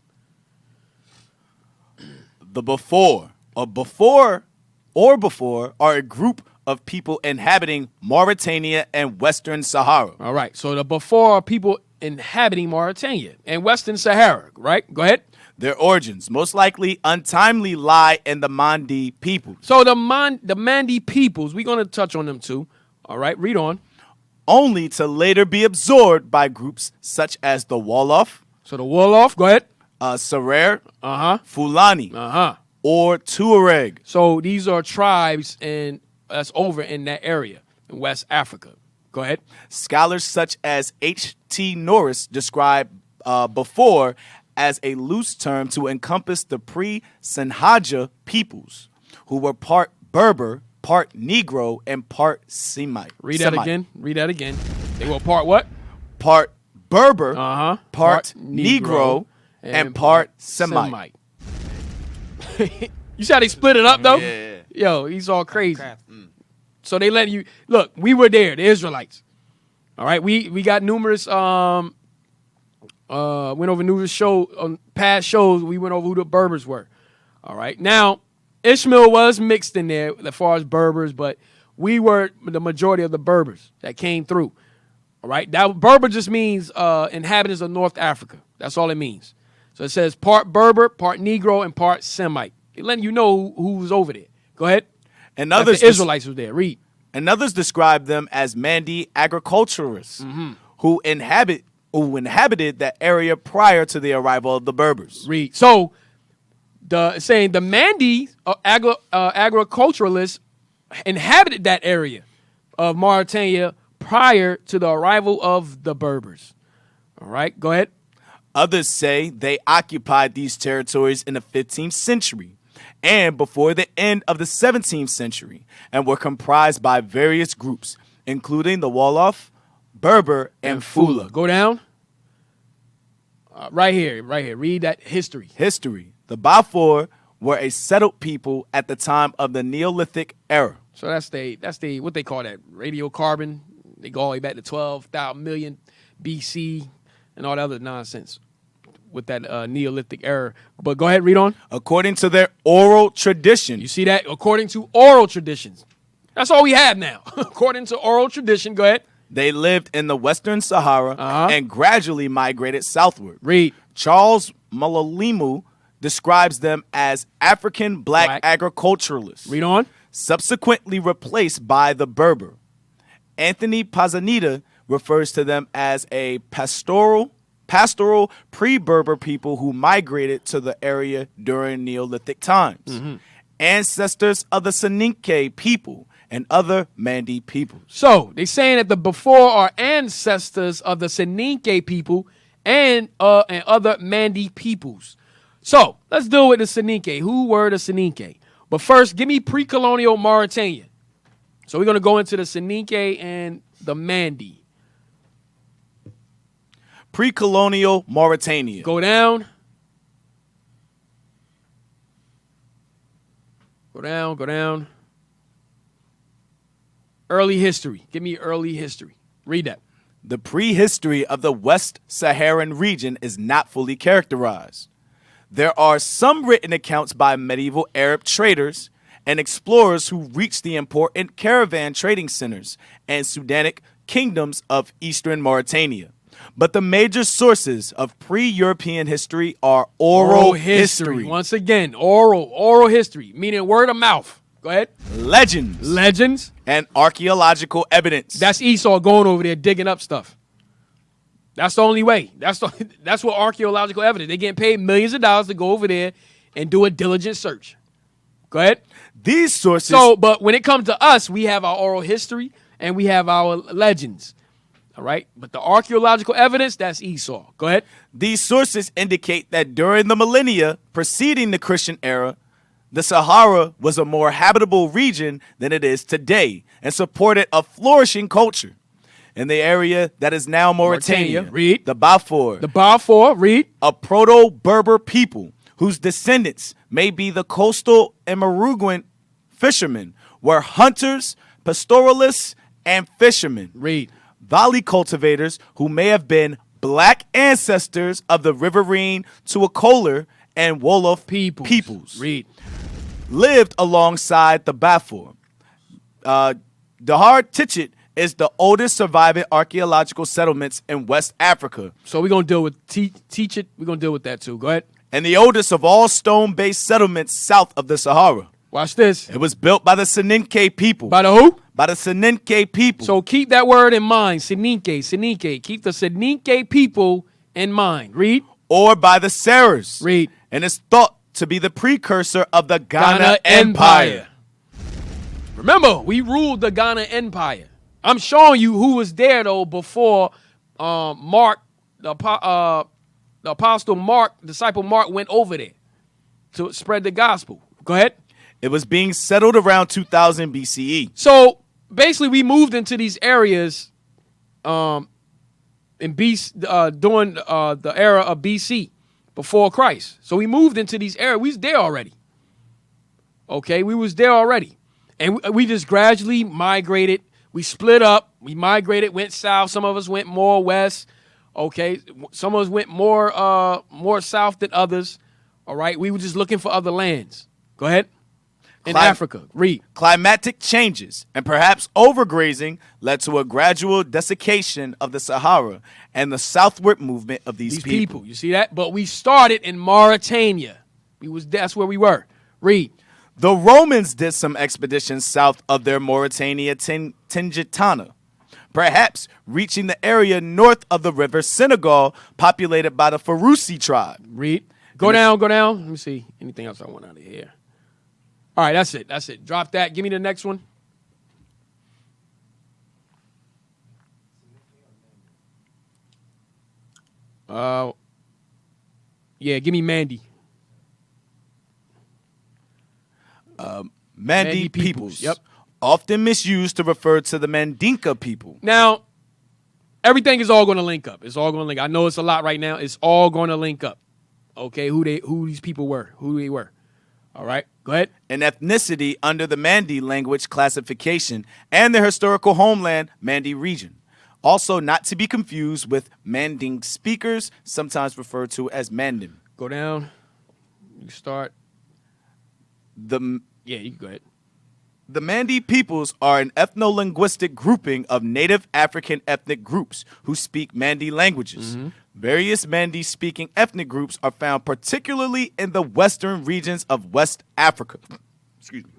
The before are a group of people inhabiting Mauritania and Western Sahara. All right. So the before are people inhabiting Mauritania and Western Sahara. Right. Go ahead. Their origins most likely untimely lie in the Mandi people. So the Mandi peoples, we're gonna touch on them too. All right. Read on. Only to later be absorbed by groups such as the Wolof, So the Wolof. Go ahead. Serer, Fulani, Uh-huh. or Tuareg. So these are tribes that's over in that area in West Africa. Go ahead. Scholars such as H.T. Norris describe before as a loose term to encompass the pre-Senhaja peoples, who were part Berber, part Negro, and part Semite. Read that again. Read that again. They were part what? Part Berber, Part Negro, and part Semite. You see how they split it up though? Yeah. Yo, he's all crazy. So they let you look. We were there, the Israelites. All right, we got numerous. Went over numerous past shows. We went over who the Berbers were. All right, now Ishmael was mixed in there as far as Berbers, but we were the majority of the Berbers that came through. All right, that Berber just means inhabitants of North Africa. That's all it means. So it says part Berber, part Negro, and part Semite. They're letting you know who was over there. Go ahead. And others the Israelites was there. Read. And others describe them as Mandi agriculturists who inhabited that area prior to the arrival of the Berbers. Read. So saying the Mandi agriculturalists inhabited that area of Mauritania prior to the arrival of the Berbers. All right, go ahead. Others say they occupied these territories in the 15th century and before the end of the 17th century and were comprised by various groups, including the Wolof, Berber, and Fula. Go down. Right here. Read that history. History. The Bafour were a settled people at the time of the Neolithic era. So that's the what they call that, radiocarbon. They go all the way back to 12,000 million BC and all that other nonsense with that Neolithic era. But go ahead, read on. According to their oral tradition. You see that? According to oral traditions. That's all we have now. According to oral tradition, go ahead. They lived in the Western Sahara and gradually migrated southward. Read. Charles Malolimu describes them as African black agriculturalists. Read on. Subsequently replaced by the Berber. Anthony Pazanita refers to them as a pastoral pre-Berber people who migrated to the area during Neolithic times. ancestors of the Soninke people and other Mandi peoples. So they saying that the before are ancestors of the Soninke people and other Mandi peoples. So let's deal with the Soninke. Who were the Soninke? But first, give me pre-colonial Mauritania. So we're going to go into the Soninke and the Mandi. Pre-colonial Mauritania. Go down. Go down, go down. Early history. Give me early history. Read that. The prehistory of the West Saharan region is not fully characterized. There are some written accounts by medieval Arab traders and explorers who reached the important caravan trading centers and Sudanic kingdoms of eastern Mauritania. But the major sources of pre-European history are oral history. Once again, oral history, meaning word of mouth. Go ahead. Legends. And archaeological evidence. That's Esau going over there digging up stuff. That's the only way. That's what archaeological evidence. They're getting paid millions of dollars to go over there and do a diligent search. Go ahead. These sources. So, but when it comes to us, we have our oral history and we have our legends. All right. But the archaeological evidence, that's Esau. Go ahead. These sources indicate that during the millennia preceding the Christian era, the Sahara was a more habitable region than it is today and supported a flourishing culture. In the area that is now Mauritania, read. The Balfour. Read. A Proto-Berber people whose descendants may be the coastal and Maruguan fishermen were hunters, pastoralists, and fishermen. Read. Valley cultivators who may have been black ancestors of the riverine Tuakola and Wolof peoples. Read. Lived alongside the Balfour. Dahar Tichet is the oldest surviving archaeological settlements in West Africa. So we're going to deal with teach it. We're going to deal with that too. Go ahead. And the oldest of all stone-based settlements south of the Sahara. Watch this. It was built by the Soninke people. By the who? By the Soninke people. So keep that word in mind. Soninke. Keep the Soninke people in mind. Read. Or by the Sarahs. Read. And it's thought to be the precursor of the Ghana Empire. Remember, we ruled the Ghana Empire. I'm showing you who was there, though, before Mark, the apostle Mark, disciple Mark, went over there to spread the gospel. Go ahead. It was being settled around 2000 BCE. So basically, we moved into these areas during the era of BC, before Christ. So we moved into these areas. We was there already. Okay, we was there already. And we just gradually migrated. We split up. We migrated, went south. Some of us went more west. Okay, some of us went more south than others. All right, we were just looking for other lands. Go ahead. In Africa, read. Climatic changes and perhaps overgrazing led to a gradual desiccation of the Sahara and the southward movement of these people. You see that? But we started in Mauritania. That's where we were. Read. The Romans did some expeditions south of their Mauritania Tingitana, perhaps reaching the area north of the river Senegal, populated by the Farousi tribe. Read. Go down. Let me see. Anything else I want out of here? All right, that's it. Drop that. Give me the next one. Give me Mandi. Mandi peoples. Yep. Often misused to refer to the Mandinka people. Now, everything is all going to link up. It's all going to link. I know it's a lot right now. It's all going to link up. Okay, who these people were, who they were. All right, go ahead. An ethnicity under the Mandi language classification and their historical homeland, Mandi region. Also not to be confused with Manding speakers, sometimes referred to as Mandim. Go down. You start. You can go ahead. The Mandi peoples are an ethno-linguistic grouping of native African ethnic groups who speak Mandi languages. Mm-hmm. Various Mandi-speaking ethnic groups are found particularly in the western regions of West Africa. Excuse me.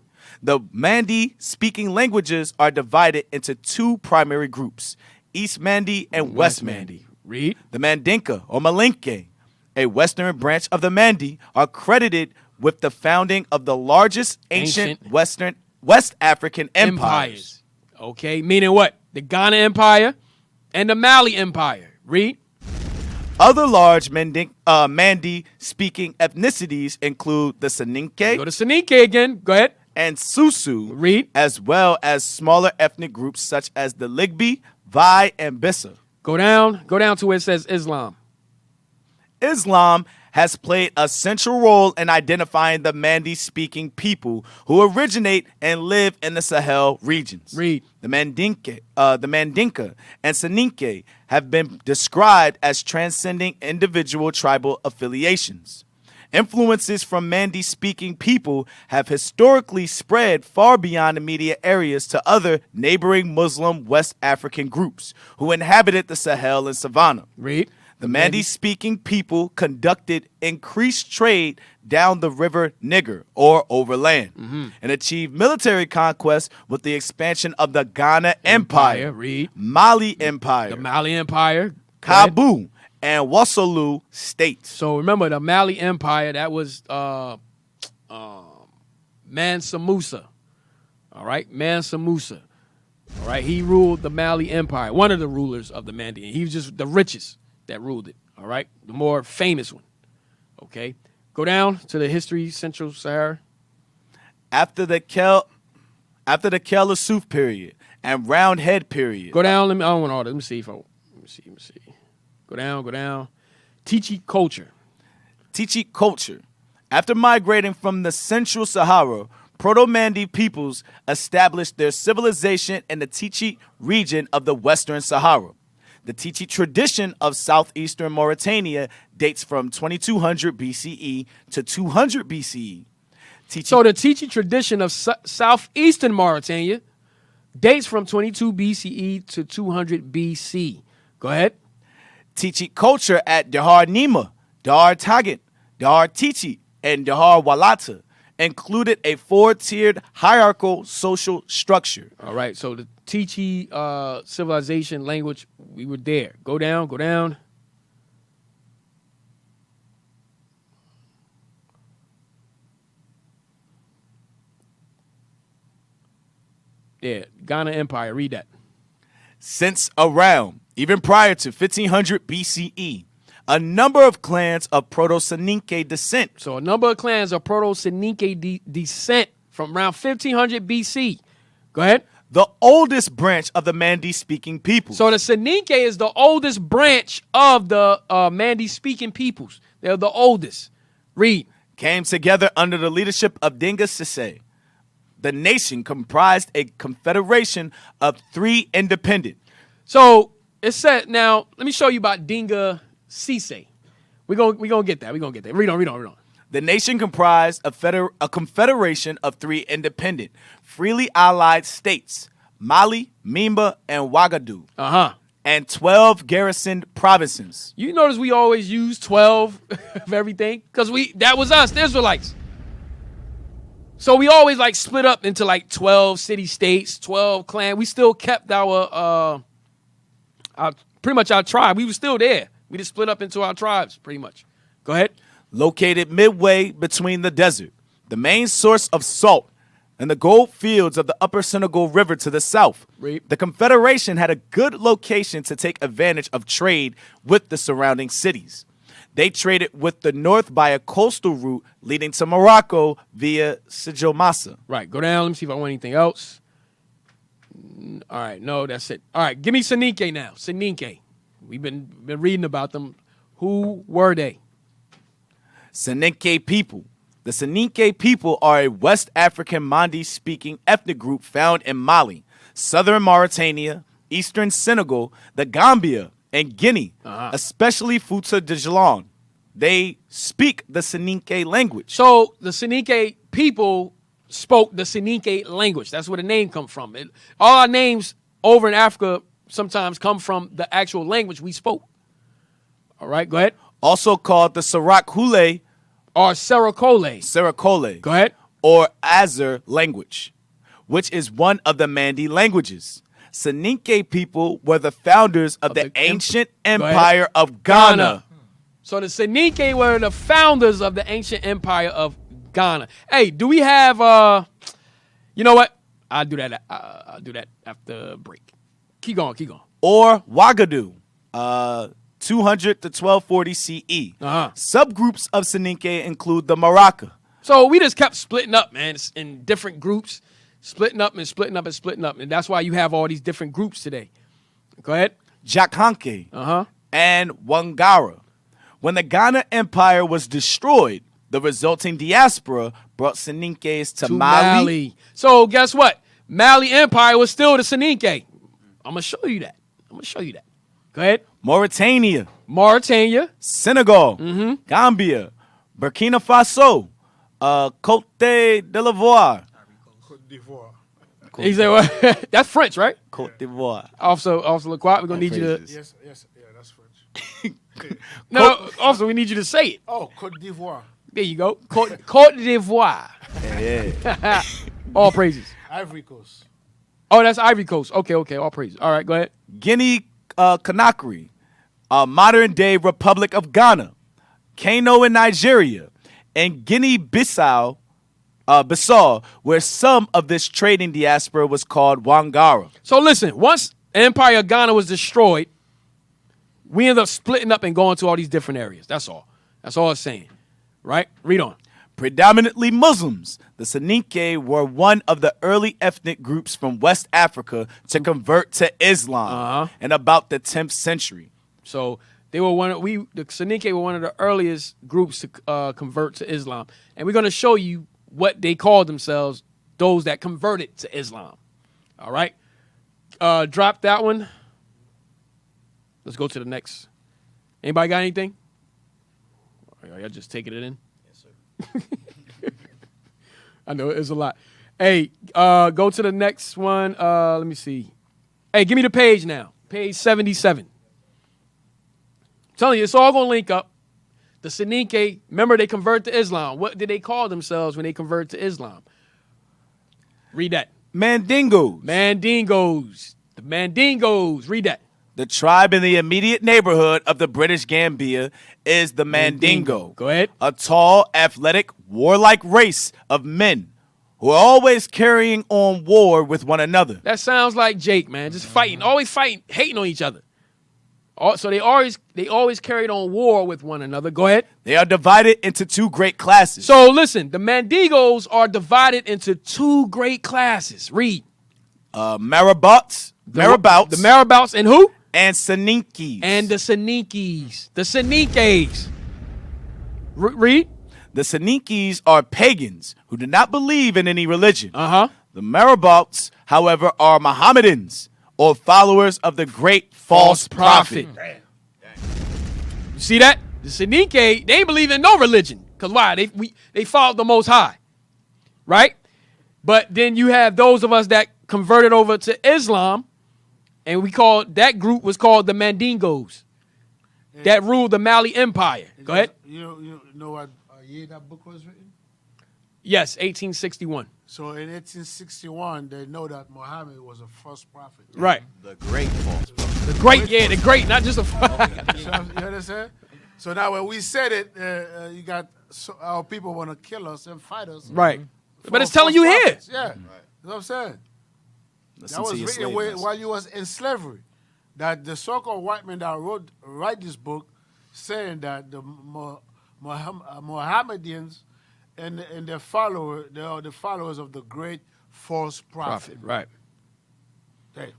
The Mandi-speaking languages are divided into two primary groups, East Mandi and West Mandi. Read. The Mandinka, or Malinke, a western branch of the Mandi, are credited with the founding of the largest ancient West African empires. Okay, meaning what? The Ghana Empire and the Mali Empire. Read. Other large Mandi-speaking ethnicities include the Soninke. Go to Soninke again. Go ahead. And Susu. Read. As well as smaller ethnic groups such as the Ligbi, Vai, and Bissa. Go down to where it says Islam. Islam has played a central role in identifying the Mandi-speaking people who originate and live in the Sahel regions. Read. The Mandinka and Soninke have been described as transcending individual tribal affiliations. Influences from Mandi-speaking people have historically spread far beyond immediate areas to other neighboring Muslim West African groups who inhabited the Sahel and Savannah. Read. The Mandi-speaking people conducted increased trade down the river Niger, or overland, and achieved military conquest with the expansion of the Ghana Empire, Read. Mali Empire, The Mali Empire. Kabu, and Wassoulou states. So remember, the Mali Empire, that was Mansa Musa. All right, Mansa Musa. All right, he ruled the Mali Empire, one of the rulers of the Mandi. He was just the richest that ruled it, all right? The more famous one, okay? Go down to the history, Central Sahara. After the Kel Asuf period and Roundhead period. Go down, I don't want all that. Let me see. Go down. Tichi culture. After migrating from the Central Sahara, Proto-Mandi peoples established their civilization in the Tichi region of the Western Sahara. The Tichi tradition of southeastern Mauritania dates from 2200 BCE to 200 BCE. So the Tichi tradition of southeastern Mauritania dates from 22 BCE to 200 BC. Go ahead. Tichi culture at Dahar Nima, Dahar Tagit, Dahar Tichi, and Dahar Walata included a four-tiered hierarchical social structure. All right, so the Tichi civilization language, we were there. Go down. Yeah, Ghana Empire, read that. Since around, even prior to 1500 BCE, a number of clans of Proto-Soninke descent. So a number of clans of Proto-Soninke descent from around 1500 BC. Go ahead. The oldest branch of the Mandi-speaking peoples. So the Soninke is the oldest branch of the Mandi-speaking peoples. They're the oldest. Read. Came together under the leadership of Dinga Sise. The nation comprised a confederation of three independent. So it said, now, let me show you about Dinga Sise. We're gonna get that. Read on. The nation comprised a confederation of three independent, freely allied states, Mali, Mimba, and Ouagadougou, and 12 garrisoned provinces. You notice we always use 12 of everything? Because that was us, the Israelites. So we always like split up into like 12 city-states, 12 clans. We still kept our pretty much our tribe. We were still there. We just split up into our tribes, pretty much. Go ahead. Located midway between the desert, the main source of salt, and the gold fields of the upper Senegal River to the south. Read. The Confederation had a good location to take advantage of trade with the surrounding cities. They traded with the north by a coastal route leading to Morocco via Sijomasa. Right. Go down. Let me see if I want anything else. All right. No, that's it. All right. Give me Soninke now. Soninke. We've been reading about them. Who were they? Soninke people. The Soninke people are a West African Mandi-speaking ethnic group found in Mali, southern Mauritania, eastern Senegal, the Gambia, and Guinea, especially Fouta de Djallon. They speak the Soninke language. So the Soninke people spoke the Soninke language. That's where the name comes from. All our names over in Africa sometimes come from the actual language we spoke. All right, go ahead. Also called the Sarak-Hule or Serakole. Go ahead. Or Azer language, which is one of the Mandi languages. Soninke people were the founders of the ancient empire of Ghana. So the Soninke were the founders of the ancient empire of Ghana. Hey, do we have? You know what? I'll do that. I'll do that after break. Keep going. Or Wagadu, 200 to 1240 CE. Subgroups of Soninke include the Maraca. So we just kept splitting up, man, in different groups, splitting up, and that's why you have all these different groups today. Go ahead. Jakanke and Wangara. When the Ghana Empire was destroyed, the resulting diaspora brought Soninkes to Mali. So guess what? Mali Empire was still the Soninke. I'm going to show you that. Go ahead. Mauritania. Mm-hmm. Senegal. Gambia. Burkina Faso. Côte d'Ivoire. He said, what? That's French, right? Côte d'Ivoire. Officer Lacroix, we're going to need you to... Yes, yeah, that's French. No, officer, we need you to say it. Oh, Côte d'Ivoire. There you go. Côte d'Ivoire. Yeah. All praises. Ivory Coast. Oh, that's Ivory Coast. Okay. All praises. All right, go ahead. Guinea Conakry. Modern-day Republic of Ghana. Kano in Nigeria. And Guinea-Bissau, where some of this trading diaspora was called Wangara. So listen, once Empire of Ghana was destroyed, we ended up splitting up and going to all these different areas. That's all. That's all it's saying. Right? Read on. Predominantly Muslims, the Soninke were one of the early ethnic groups from West Africa to convert to Islam in about the 10th century. So they were the Soninke were one of the earliest groups to convert to Islam. And we're going to show you what they called themselves, those that converted to Islam. All right? Drop that one. Let's go to the next. Anybody got anything? Y'all just taking it in? Yes, sir. I know it's a lot. Hey, go to the next one. Let me see. Hey, give me the page now. Page 77. I'm telling you, it's all going to link up. The Soninke, remember they convert to Islam. What did they call themselves when they convert to Islam? Read that. Mandingos. The Mandingos. Read that. The tribe in the immediate neighborhood of the British Gambia is the Mandingo. Go ahead. A tall, athletic, warlike race of men who are always carrying on war with one another. That sounds like Jake, man. Just fighting, always fighting, hating on each other. So they always carried on war with one another. Go ahead. They are divided into two great classes. So listen, the Mandingos are divided into two great classes. Read. Marabouts. The Marabouts and who? And Soninkes. And the Soninkes. The Soninkes. Read. The Soninkes are pagans who do not believe in any religion. The Marabouts, however, are Mohammedans or followers of the great false prophet. You see that? The Soninke, they ain't believe in no religion. Because why? They followed the Most High. Right? But then you have those of us that converted over to Islam, and that group was called the Mandingos that ruled the Mali Empire. Go ahead. You know what year that book was written? Yes, 1861. So in 1861, they know that Muhammad was a false prophet. Right. The great false prophet. The great, not just a You understand? So now when we said it, you got our people want to kill us and fight us. Right. But it's telling you here. Yeah. That's what I'm saying. That was written while you was in slavery. That the so-called white men that write this book saying that the Mohammedans and their followers, they are the followers of the great false prophet. Right. Hey.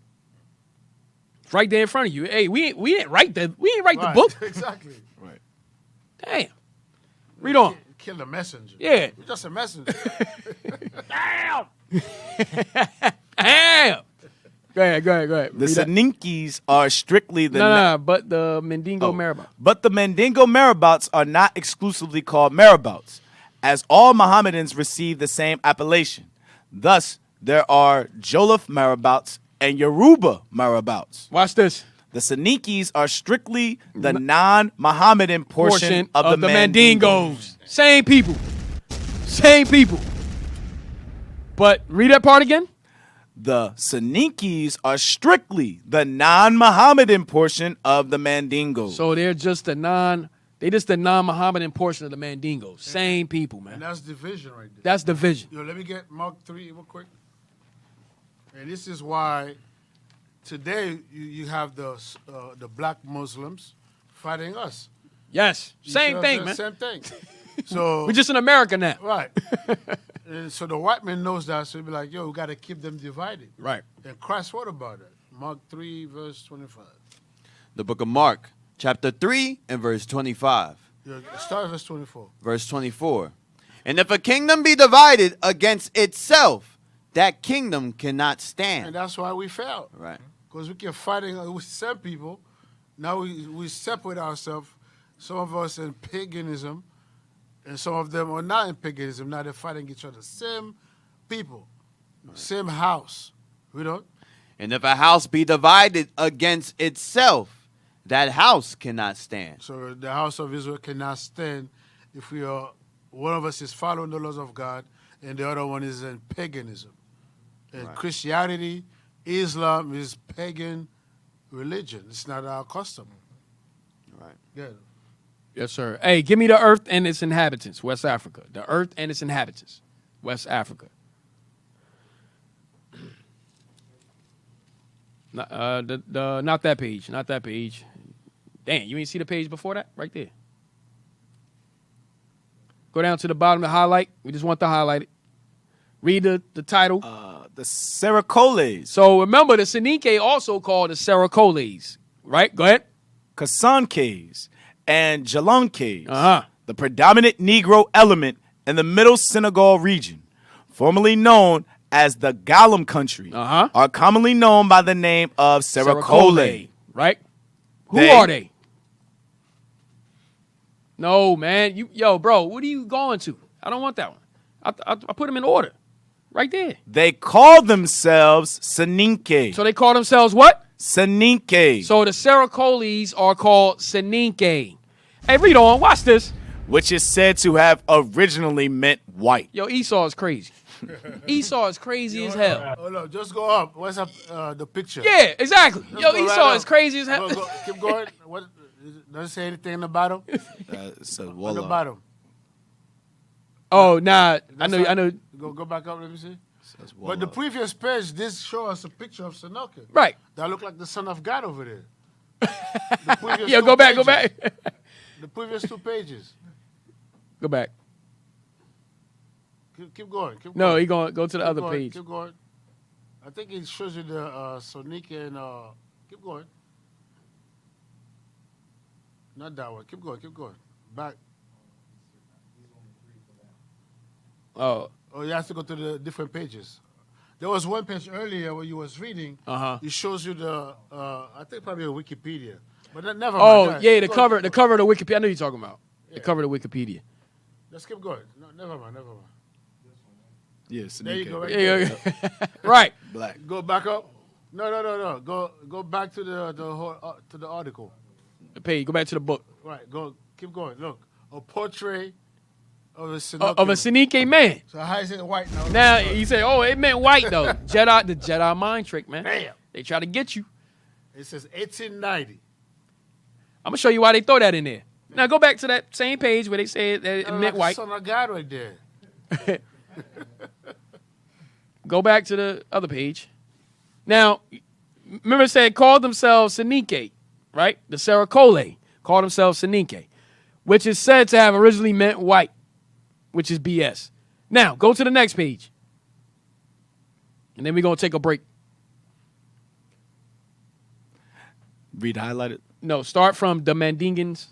It's right there in front of you. Hey, we didn't write the book. Exactly. Right. Damn. Read on. Kill the messenger. Yeah. We're just a messenger. Damn. Damn. Go ahead. The Soninkes are strictly the... but the Mandingo Marabouts. But the Mandingo Marabouts are not exclusively called Marabouts, as all Mohammedans receive the same appellation. Thus, there are Jollof Marabouts and Yoruba Marabouts. Watch this. The Soninkes are strictly the non-Mohammedan portion of the Mandingos. Same people. But read that part again. The Soninkes are strictly the non-Mohammedan portion of the Mandingos. So they're just the They just the non-Mohammedan portion of the Mandingos. Same people, man. And that's division right there. That's division. Yo, let me get Mark 3 real quick. And this is why today you have the black Muslims fighting us. Yes. Same thing, man. Same thing. So we're just in America now. Right. And so the white man knows that, so he'll be like, yo, we got to keep them divided. Right. And Christ wrote about it. Mark 3, verse 25. The book of Mark, chapter 3 and verse 25. Yeah, start at verse 24. Verse 24. And if a kingdom be divided against itself, that kingdom cannot stand. And that's why we failed. Right. Because we keep fighting with some people. Now we separate ourselves. Some of us in paganism, and some of them are not in paganism. Now they're fighting each other. Same people, same house. You know? And if a house be divided against itself, that house cannot stand. So the house of Israel cannot stand if one of us is following the laws of God and the other one is in paganism. And right. Christianity, Islam is pagan religion. It's not our custom. Right. Yeah. Yes, sir. Hey, give me the earth and its inhabitants, West Africa. The earth and its inhabitants, West Africa. Not that page. Not that page. Damn, you ain't see the page before that? Right there. Go down to the bottom to highlight. We just want to highlight it. Read the title. The Seracoles. So remember, the Soninke also called the Seracoles. Right? Go ahead. Kasankes and Jalankes, Uh-huh. the predominant Negro element in the Middle Senegal region, formerly known as the Gollum country, Uh-huh. are commonly known by the name of Seracole. Right? Who are they? No, man. Yo, bro, what are you going to? I don't want that one. I put them in order. Right there. They call themselves Soninke. So they call themselves what? Soninke. So the Seracoles are called Soninke. Hey, read on. Watch this. Which is said to have originally meant white. Yo, Esau is crazy. Esau is crazy as hell. Hold up, just go up. What's up? The picture. Yeah, exactly. Just Yo, go Esau right is up. crazy as hell. Go, keep going. What? Does it say anything in the bottom? It says On the bottom. Oh, nah. I know. Go back up. Let me see. But the previous page, this show us a picture of Sanoke. Right. That looked like the Son of God over there. The previous Yo, two go back. pages. The previous 2 pages. Go back. Keep going. No, he going to go to the other going, page. Keep going. I think it shows you the Sonike and keep going. Not that one. Keep going. Back. Oh, you have to go to the different pages. There was one page earlier where you was reading. Uh-huh. It shows you the I think probably a Wikipedia. But never mind. Oh, yeah, the cover of the Wikipedia. I know you're talking about. Yeah. The cover of the Wikipedia. Let's keep going. No, never mind. Yes. There you go. Right, Yeah, right. Black. Go back up. No. Go back to the article. The page. Go back to the book. Right. Keep going. Look, a portrait of a Soninke man. So how is it white now? Now you say, oh, it meant white though. The Jedi mind trick, man. Damn. They try to get you. It says 1890. I'm gonna show you why they throw that in there. Now go back to that same page where they said that it meant white. Son of God right there. Go back to the other page. Now, remember it said called themselves Soninke, right? The Seracoles called themselves Soninke, which is said to have originally meant white, which is BS. Now, go to the next page. And then we're going to take a break. Read highlighted. No, start from the Mandingans.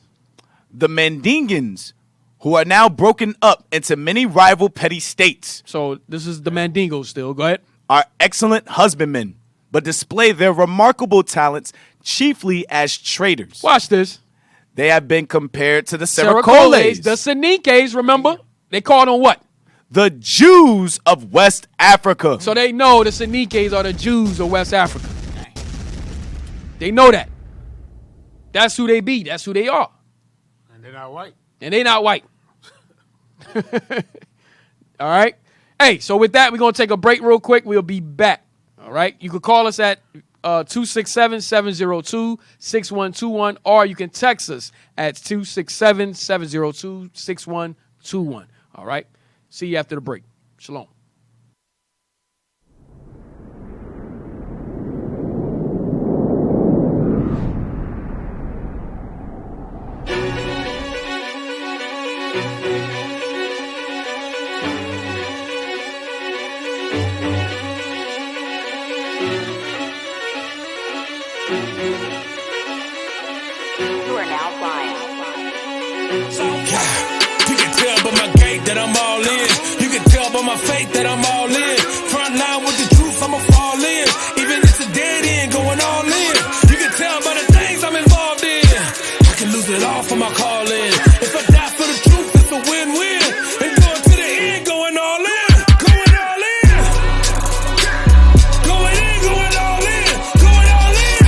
The Mandingans, who are now broken up into many rival petty states, So this is the Mandingos still. Go ahead. are excellent husbandmen, but display their remarkable talents chiefly as traders. Watch this. They have been compared to the Seracoles, Seracoles, the Soninkes, remember? They called them what? the Jews of West Africa. So they know the Soninkes are the Jews of West Africa. They know that. That's who they be. That's who they are. And they're not white. And they not white. All right? Hey, so with that, we're going to take a break real quick. We'll be back. All right? You can call us at 267-702-6121, or you can text us at 267-702-6121. All right? See you after the break. Shalom. That I'm all in. You can tell by my faith that I'm all in. Front line with the truth, I'ma fall in. Even if it's a dead end, going all in. You can tell by the things I'm involved in. I can lose it all for my calling. If I die for the truth, it's a win-win. And going to the end, going all in. Going all in. Going in, going all in. Going all in.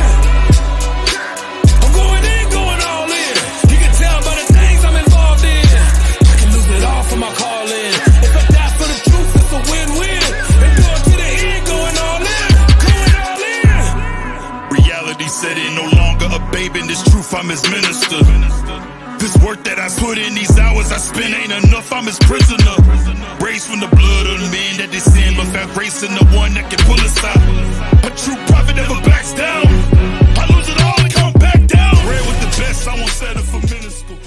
I'm going in, going all in. You can tell by the things I'm involved in. I can lose it all for my calling. If I die for the truth, it's a win-win. And going to the end, going all in. Going all in. Reality said it, no longer a babe in this truth, I'm his minister. This work that I put in, these hours I spend ain't enough, I'm his prisoner. Raised from the blood of the men that they sin, but found grace in the one that can pull us out. A true prophet never backs down. I lose it all and come back down. Red with the best, I won't settle for minuscule.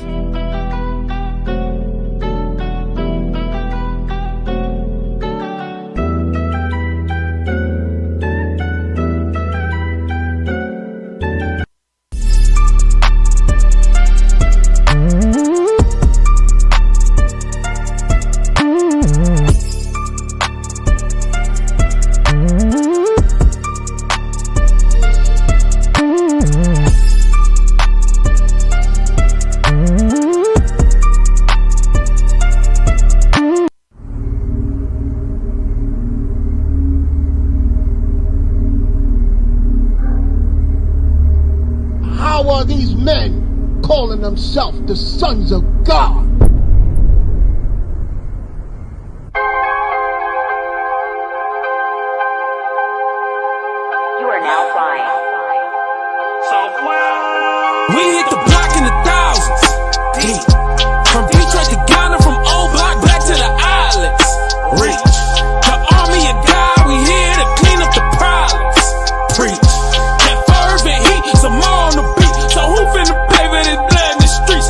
How are these men calling themselves the sons of God? You are now flying. We hit the block in the thousands. Deep. From Detroit to Ghana, from old block back to the islands. Reach. The army of God, we here to clean up the problems. Preach. That fervent heat, some more on the beat. So who finna pay for this blood in the streets?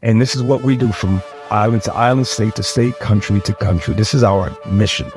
And this is what we do from island to island, state to state, country to country. This is our mission.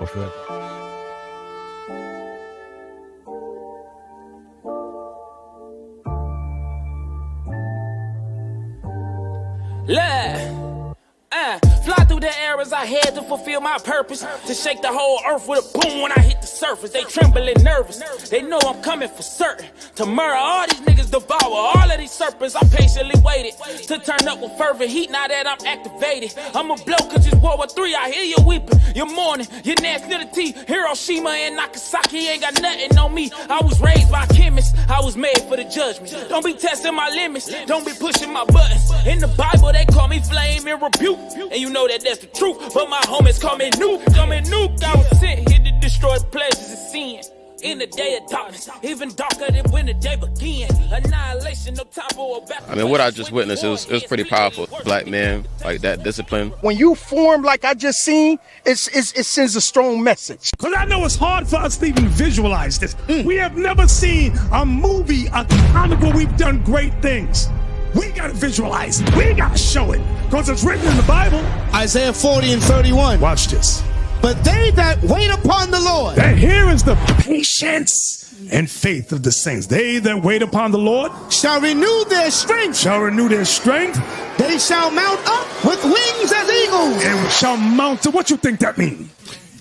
Fly through the eras I had to fulfill my purpose. To shake the whole earth with a boom when I hit the surface. They trembling nervous. They know I'm coming for certain. To murder all these niggas, devour all of these serpents. I patiently waited to turn up with fervent heat now that I'm activated. I'ma blow cause it's World War III. I hear you weeping, you're mourning, you're nationality. Hiroshima and Nagasaki ain't got nothing on me. I was raised by chemists. I was made for the judgment. Don't be testing my limits. Don't be pushing my buttons. In the Bible they call me flame and rebuke. And you know that that's the truth. But my homies call me nuke. I was sent here to destroy pleasures of sin. In the day of darkness, even darker than when the day began. Annihilation, no time for a battle. I mean, what I just witnessed, it was pretty powerful. Black men, like that discipline. When you form like I just seen, it sends a strong message. Because I know it's hard for us to even visualize this. We have never seen a movie, a comic where we've done great things. We got to visualize it. We got to show it. Because it's written in the Bible. Isaiah 40:31. Watch this. But they that wait upon the Lord. And here is the patience and faith of the saints. They that wait upon the Lord shall renew their strength. Shall renew their strength. They shall mount up with wings as eagles. And shall mount up. What you think that means?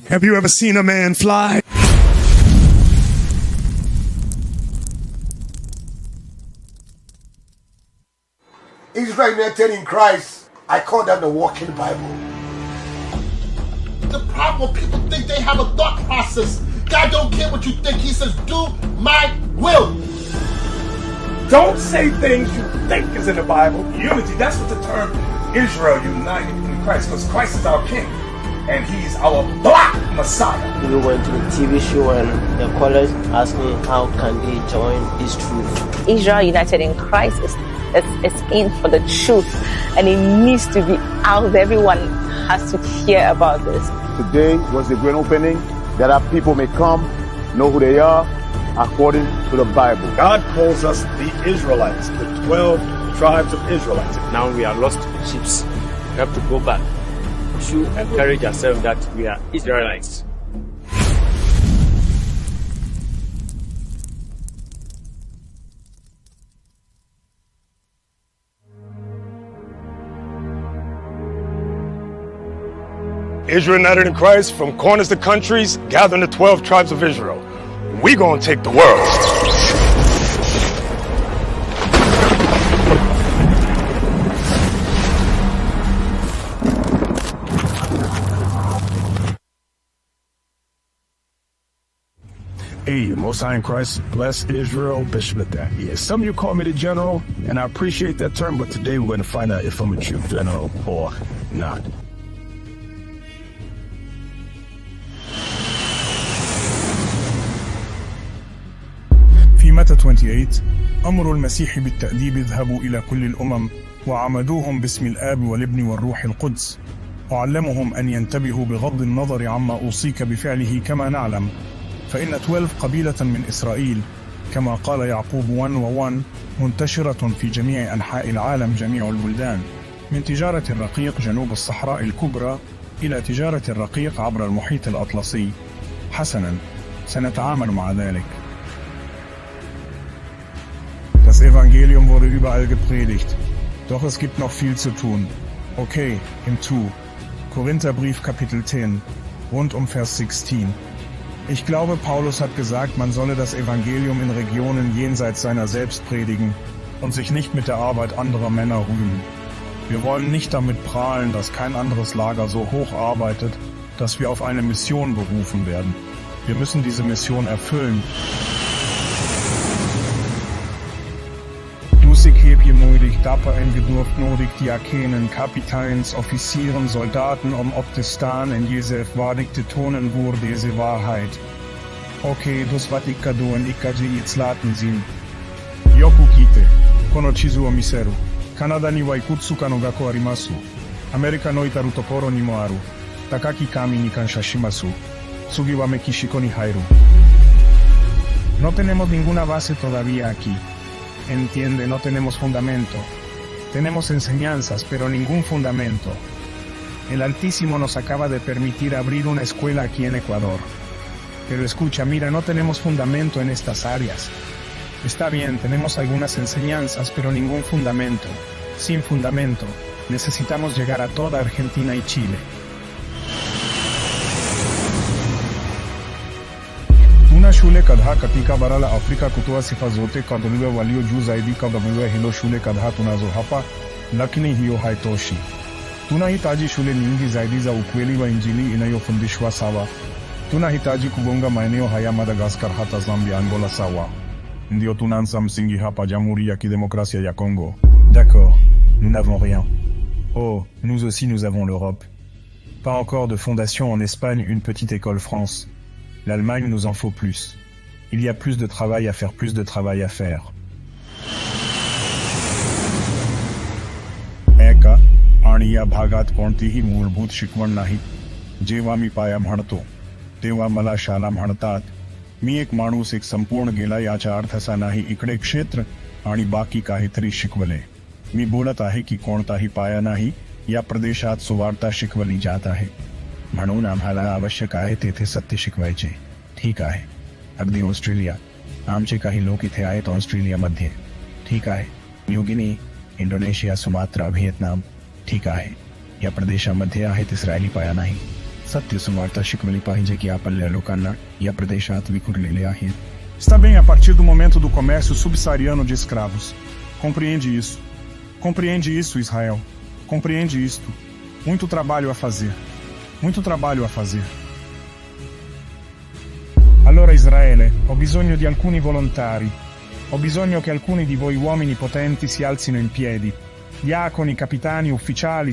Have you ever seen a man fly? Israel united in Christ. I call that the walking Bible. The problem, people think they have a thought process. God don't care what you think. He says, do my will. Don't say things you think is in the Bible. Unity, that's what the term Israel united in Christ, because Christ is our king and he's our black Messiah. We went to the TV show and the callers asked me how can they join this truth. Israel united in Christ is in for the truth, and it needs to be out there. Everyone has to hear about this. Today was the grand opening that our people may come, know who they are, according to the Bible. God calls us the Israelites, the 12 tribes of Israelites. Now we are lost sheep. We have to go back to encourage ourselves that we are Israelites. Israel united in Christ, from corners to countries, gathering the 12 tribes of Israel. We gonna take the world. Hey, Most High in Christ, bless Israel, Bishop of that. Yeah, some of you call me the general, and I appreciate that term, but today we're going to find out if I'm a true general or not. في متى 28 أمر المسيح بالتأديب اذهبوا إلى كل الأمم وعمدوهم باسم الآب والابن والروح القدس وعلمهم أن ينتبهوا بغض النظر عما أوصيك بفعله كما نعلم فإن 12 قبيلة من إسرائيل كما قال يعقوب 1:1 منتشرة في جميع أنحاء العالم جميع البلدان من تجارة الرقيق جنوب الصحراء الكبرى إلى تجارة الرقيق عبر المحيط الأطلسي. حسنا، سنتعامل مع ذلك. Das Evangelium wurde überall gepredigt, doch es gibt noch viel zu tun. Okay, hinzu. Korintherbrief Kapitel 10, rund Vers 16. Ich glaube, Paulus hat gesagt, man solle das Evangelium in Regionen jenseits seiner selbst predigen und sich nicht mit der Arbeit anderer Männer rühmen. Wir wollen nicht damit prahlen, dass kein anderes Lager so hoch arbeitet, dass wir auf eine Mission berufen werden. Wir müssen diese Mission erfüllen. Ik heb je nodig, dapper en gedurft nodig, diakenen, kapiteins, officieren, soldaten om op te staan en jezelf waardig te tonen voor deze waarheid. Oké, dus wat ik kan doen, ik kan je iets laten zien. Yoku kite, kono chizu o miseru. Kanada ni wa ikutsuka no gako arimasu. Amerika no itaru tokoro ni mo aru. Takaki kami ni kanshashimasu. Tsugi wa mekishiko ni hairu. No tenemos ninguna base todavía aquí. Entiende, no tenemos fundamento. Tenemos enseñanzas, pero ningún fundamento. El Altísimo nos acaba de permitir abrir una escuela aquí en Ecuador. Pero escucha, mira, no tenemos fundamento en estas áreas. Está bien, tenemos algunas enseñanzas, pero ningún fundamento. Sin fundamento, necesitamos llegar a toda Argentina y Chile. Tuna shule kadha katika bara la Afrika kutoa sifa zote kadhalika walio juu zaidi kadhalika hilo shule kadha tunazo hapa, lakini hiyo haitoshi. Tunahitaji shule nyingi zaidi za ukweli wa Injili inayofundishwa sawa. Tunahitaji kugonga maeneo haya Madagascar hata Zambia, Angola sawa. Ndio tunaanza msingi hapa Jamhuri ya Kidemokrasia ya Congo. D'accord, nous n'avons rien. Oh, nous aussi nous avons l'Europe. Pas encore de fondation en Espagne, une petite école France. L'Allemagne nous en faut plus. Il y a plus de travail à faire, plus de travail à faire. Eka, आणि या भागात कोणतीही मूलभूत शिकवण नाही. जेव्हा मी पाया म्हणतो, तेव्हा मला शाळा म्हणतात. मी एक माणूस एक संपूर्ण गेला याचा अर्थ असा नाही इकडे क्षेत्र आणि बाकी काहीतरी शिकवले. मी बोलत आहे की कोणताही पाया नाही, या प्रदेशात सुवार्ता शिकवली जात आहे. म्हणून आम्हाला आवश्यक आहे तेथे सत्य शिकवायचे. ठीक आहे. अगदी ऑस्ट्रेलिया. आमचे काही लोक इथे आहेत ऑस्ट्रेलियामध्ये. ठीक आहे. New Guinea, Indonesia, Sumatra, Vietnam. ठीक आहे. या प्रदेशामध्ये आहेत इस्रायली पाया नाही. सत्य सुवार्ता शिकवली पाहिजे की आपल्या लोकांना या प्रदेशात विखुरलेले आहेत. Está bem, a partir do momento do comércio subsaariano de escravos. Compreende isso. Compreende isso, Israel. Compreende isto. Muito trabalho a fazer. Muito trabalho a fazer. Allora Israele, ho bisogno di alcuni volontari. Ho bisogno che alcuni di voi uomini potenti si alzino in piedi. diaconi, capitani, ufficiali,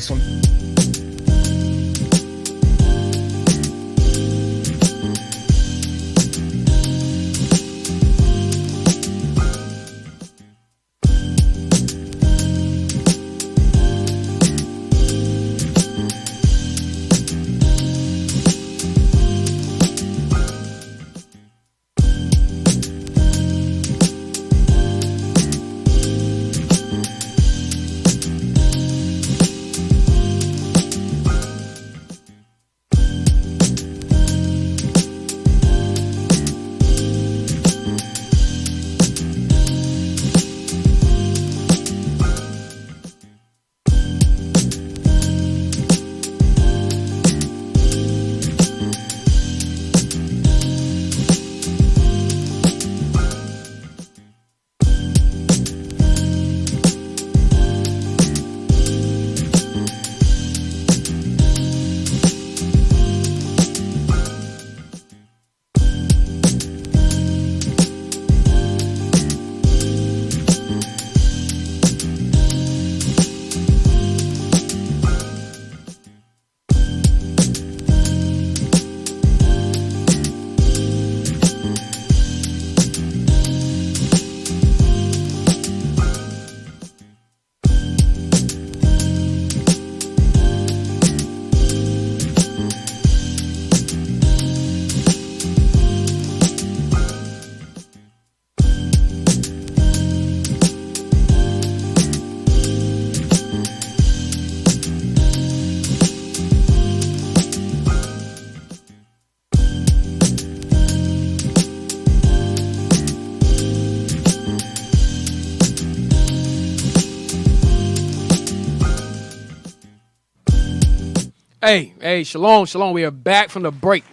Hey, shalom. We are back from the break.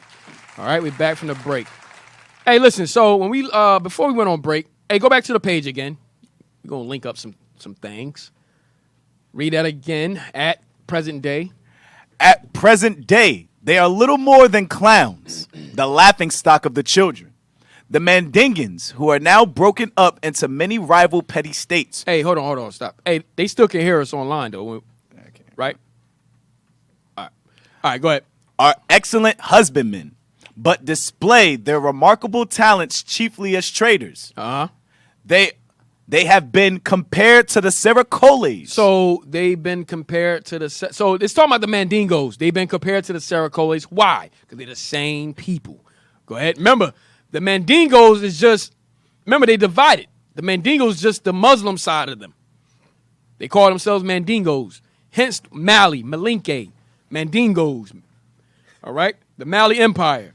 All right, we're back from the break. Hey, listen, so when we before we went on break, hey, go back to the page again. We're gonna link up some things. Read that again. At present day. At present day, they are little more than clowns, the laughing stock of the children. The Mandingans, who are now broken up into many rival petty states. Hey, hold on, stop. Hey, they still can hear us online though, right? All right, go ahead. Are excellent husbandmen, but display their remarkable talents chiefly as traders. They have been compared to the Seracoles. So they've been compared to the... So it's talking about the Mandingos. They've been compared to the Seracoles. Why? Because they're the same people. Go ahead. Remember, the Mandingos is just... Remember, they divided. The Mandingos is just the Muslim side of them. They call themselves Mandingos. Hence, Mali, Malinke, Mandingos. All right? The Mali Empire.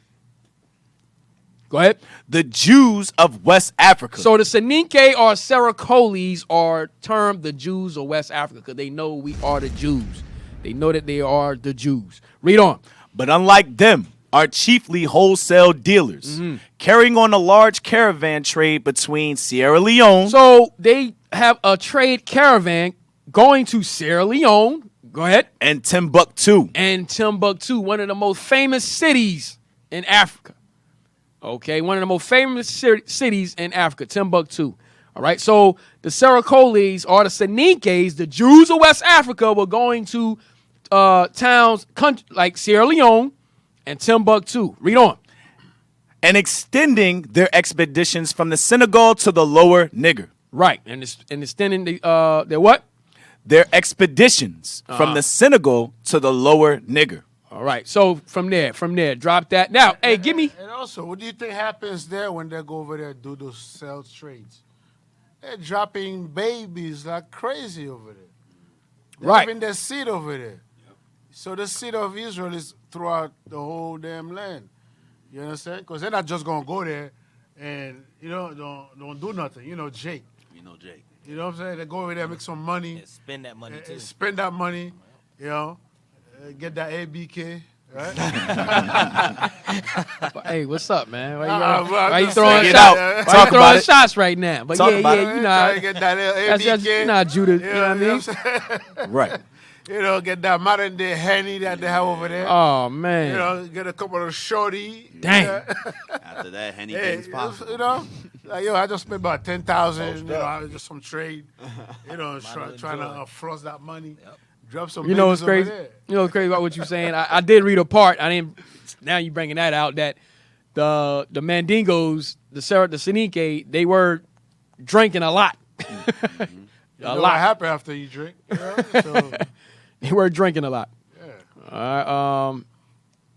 Go ahead. The Jews of West Africa. So the Soninke or Seracoles are termed the Jews of West Africa because they know we are the Jews. They know that they are the Jews. Read on. But unlike them, are chiefly wholesale dealers, carrying on a large caravan trade between Sierra Leone. So they have a trade caravan going to Sierra Leone. Go ahead. And Timbuktu. One of the most famous cities in Africa. Okay, one of the most famous cities in Africa, Timbuktu. All right, so the Seracoles or the Soninkes, the Jews of West Africa, were going to towns like Sierra Leone and Timbuktu. Read on. And extending their expeditions from the Senegal to the lower Niger. Right, and extending their what? Their expeditions from the Senegal to the lower Niger. All right, so from there, drop that. Now, hey, give me. And also, what do you think happens there when they go over there and do those sell trades? They're dropping babies like crazy over there. They're having their seed over there. So the seed of Israel is throughout the whole damn land. You understand? Because they're not just going to go there and, don't do nothing. Jake. Jake. You know what I'm saying? They go over there, make some money. And spend that money, too. Spend that money, get that ABK, Right? Hey, what's up, man? Why Why you throwing shots? Why you throwing shots right now? But Talk yeah, about yeah, it. you Try to get that know, that's you know, Judah. You know what I mean? Right. You know, get that modern day Henny that they have over there. Oh man. You know, get a couple of shorty. Dang. After that, Henny Hey, things possible. you know, like, yo, I just spent about 10,000. You know, just some trade. You know, trying to floss that money. Drop some. You know what's babies over crazy? there. You know what's crazy about what you're saying? I did read a part. I didn't. Now you bringing that out that the Mandingos, the Sinike, they were drinking a lot. You know what happened after you drink? You know? So, they were drinking a lot. Yeah. All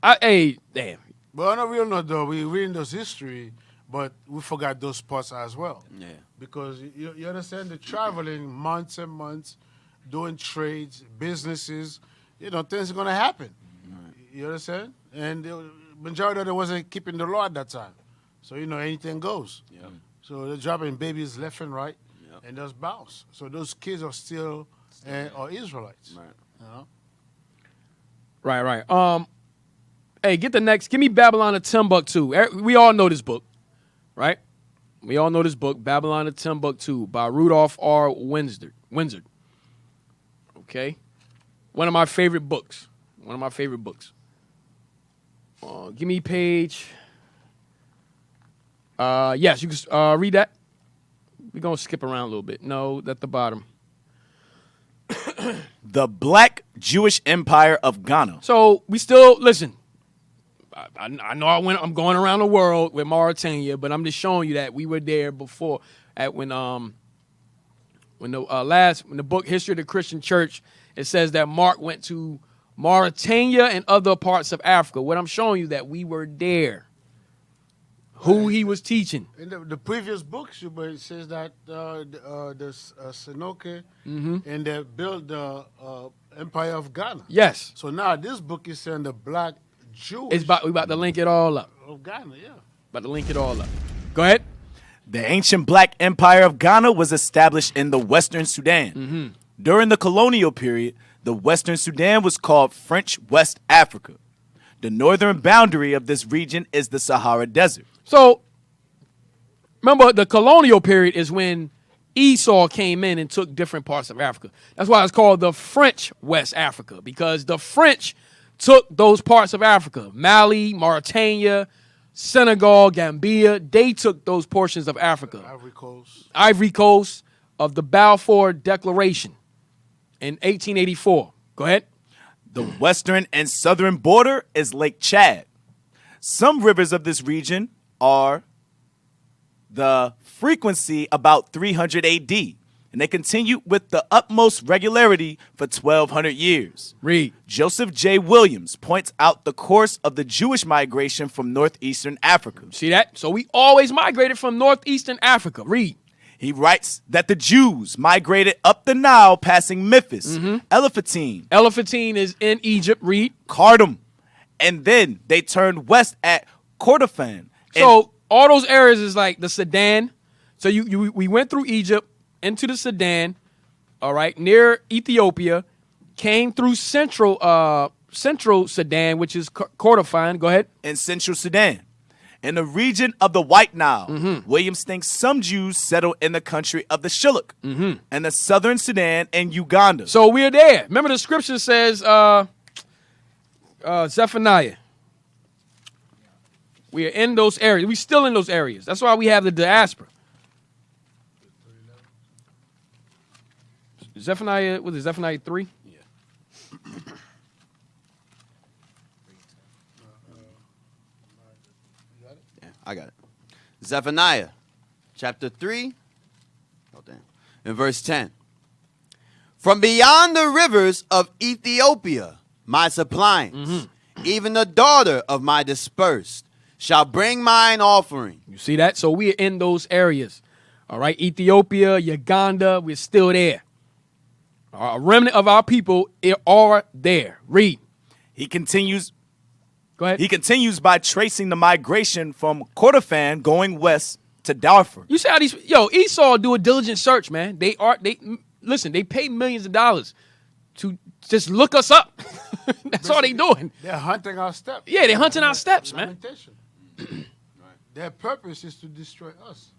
right. Hey, damn. But on a real note, though, we reading those history, but we forgot those parts as well. Yeah. Because you understand, the traveling months and months, doing trades, businesses, you know, things are going to happen. Right. You understand? And the majority of them wasn't keeping the law at that time. So, you know, anything goes. Yeah. So they're dropping babies left and right, and just bounce. So those kids are still are Israelites. Right. You know? Right. Hey, give me Babylon of Timbuktu. We all know this book, right? We all know this book, Babylon of Timbuktu, by Rudolph R. Windsor. Okay? One of my favorite books. Give me page. Yes, you can read that. We're going to skip around a little bit. No, at the bottom. The Black Jewish Empire of Ghana. So we still, listen, I know I'm going around the world with Mauritania, but I'm just showing you that we were there before when the book History of the Christian Church, it says that Mark went to Mauritania and other parts of Africa. What I'm showing you that we were there. Who he was teaching. In the previous books, it says that the Sinoke and they built the Empire of Ghana. Yes. So now this book is saying the Black Jewish. We about to link it all up. Of Ghana, yeah. About to link it all up. Go ahead. The ancient Black Empire of Ghana was established in the Western Sudan. Mm-hmm. During the colonial period, the Western Sudan was called French West Africa. The northern boundary of this region is the Sahara Desert. So, remember, the colonial period is when Esau came in and took different parts of Africa. That's why it's called the French West Africa, because the French took those parts of Africa. Mali, Mauritania, Senegal, Gambia, they took those portions of Africa. Ivory Coast of the Balfour Declaration in 1884. Go ahead. The western and southern border is Lake Chad. Some rivers of this region are the frequency about 300 AD, and they continue with the utmost regularity for 1,200 years. Read. Joseph J. Williams points out the course of the Jewish migration from northeastern Africa. See that? So we always migrated from northeastern Africa. Read. He writes that the Jews migrated up the Nile, passing Memphis, Elephantine. Elephantine is in Egypt. Read. Khartoum. And then they turned west at Kordofan. So all those areas is like the Sudan. So we went through Egypt into the Sudan, all right, near Ethiopia, came through central Sudan, which is Kordofan. Go ahead. In central Sudan. In the region of the White Nile, Williams thinks some Jews settled in the country of the Shilluk and the southern Sudan and Uganda. So we're there. Remember the scripture says, Zephaniah. We are in those areas. We're still in those areas. That's why we have the diaspora. Zephaniah, what is it, Zephaniah 3? Yeah. I got it. Zephaniah, chapter 3, in verse 10. From beyond the rivers of Ethiopia, my suppliants, even the daughter of my dispersed, shall bring mine offering. You see that? So we are in those areas. All right, Ethiopia, Uganda, we're still there. A remnant of our people are there. Read. He continues. Go ahead. He continues by tracing the migration from Kordofan going west to Darfur. You see how these Esau do a diligent search, man. They pay millions of dollars to just look us up. That's all they doing. They're hunting our steps. Yeah, they're hunting our steps, man. Their purpose is to destroy us.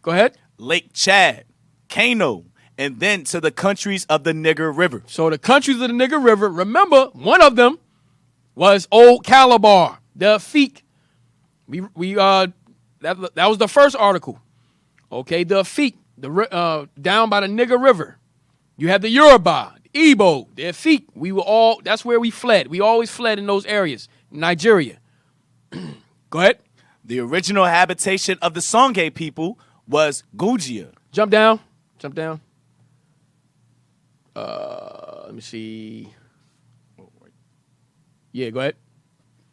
Go ahead. Lake Chad, Kano, and then to the countries of the Nigger River. So the countries of the Nigger River, remember, one of them was Old Calabar, the Efik. That was the first article. Okay, the Efik, down by the Nigger River. You have the Yoruba, the Igbo, the Efik. That's where we fled. We always fled in those areas. Nigeria. Go ahead. The original habitation of the Songhai people was Gujia. Jump down. Let me see. Yeah, go ahead.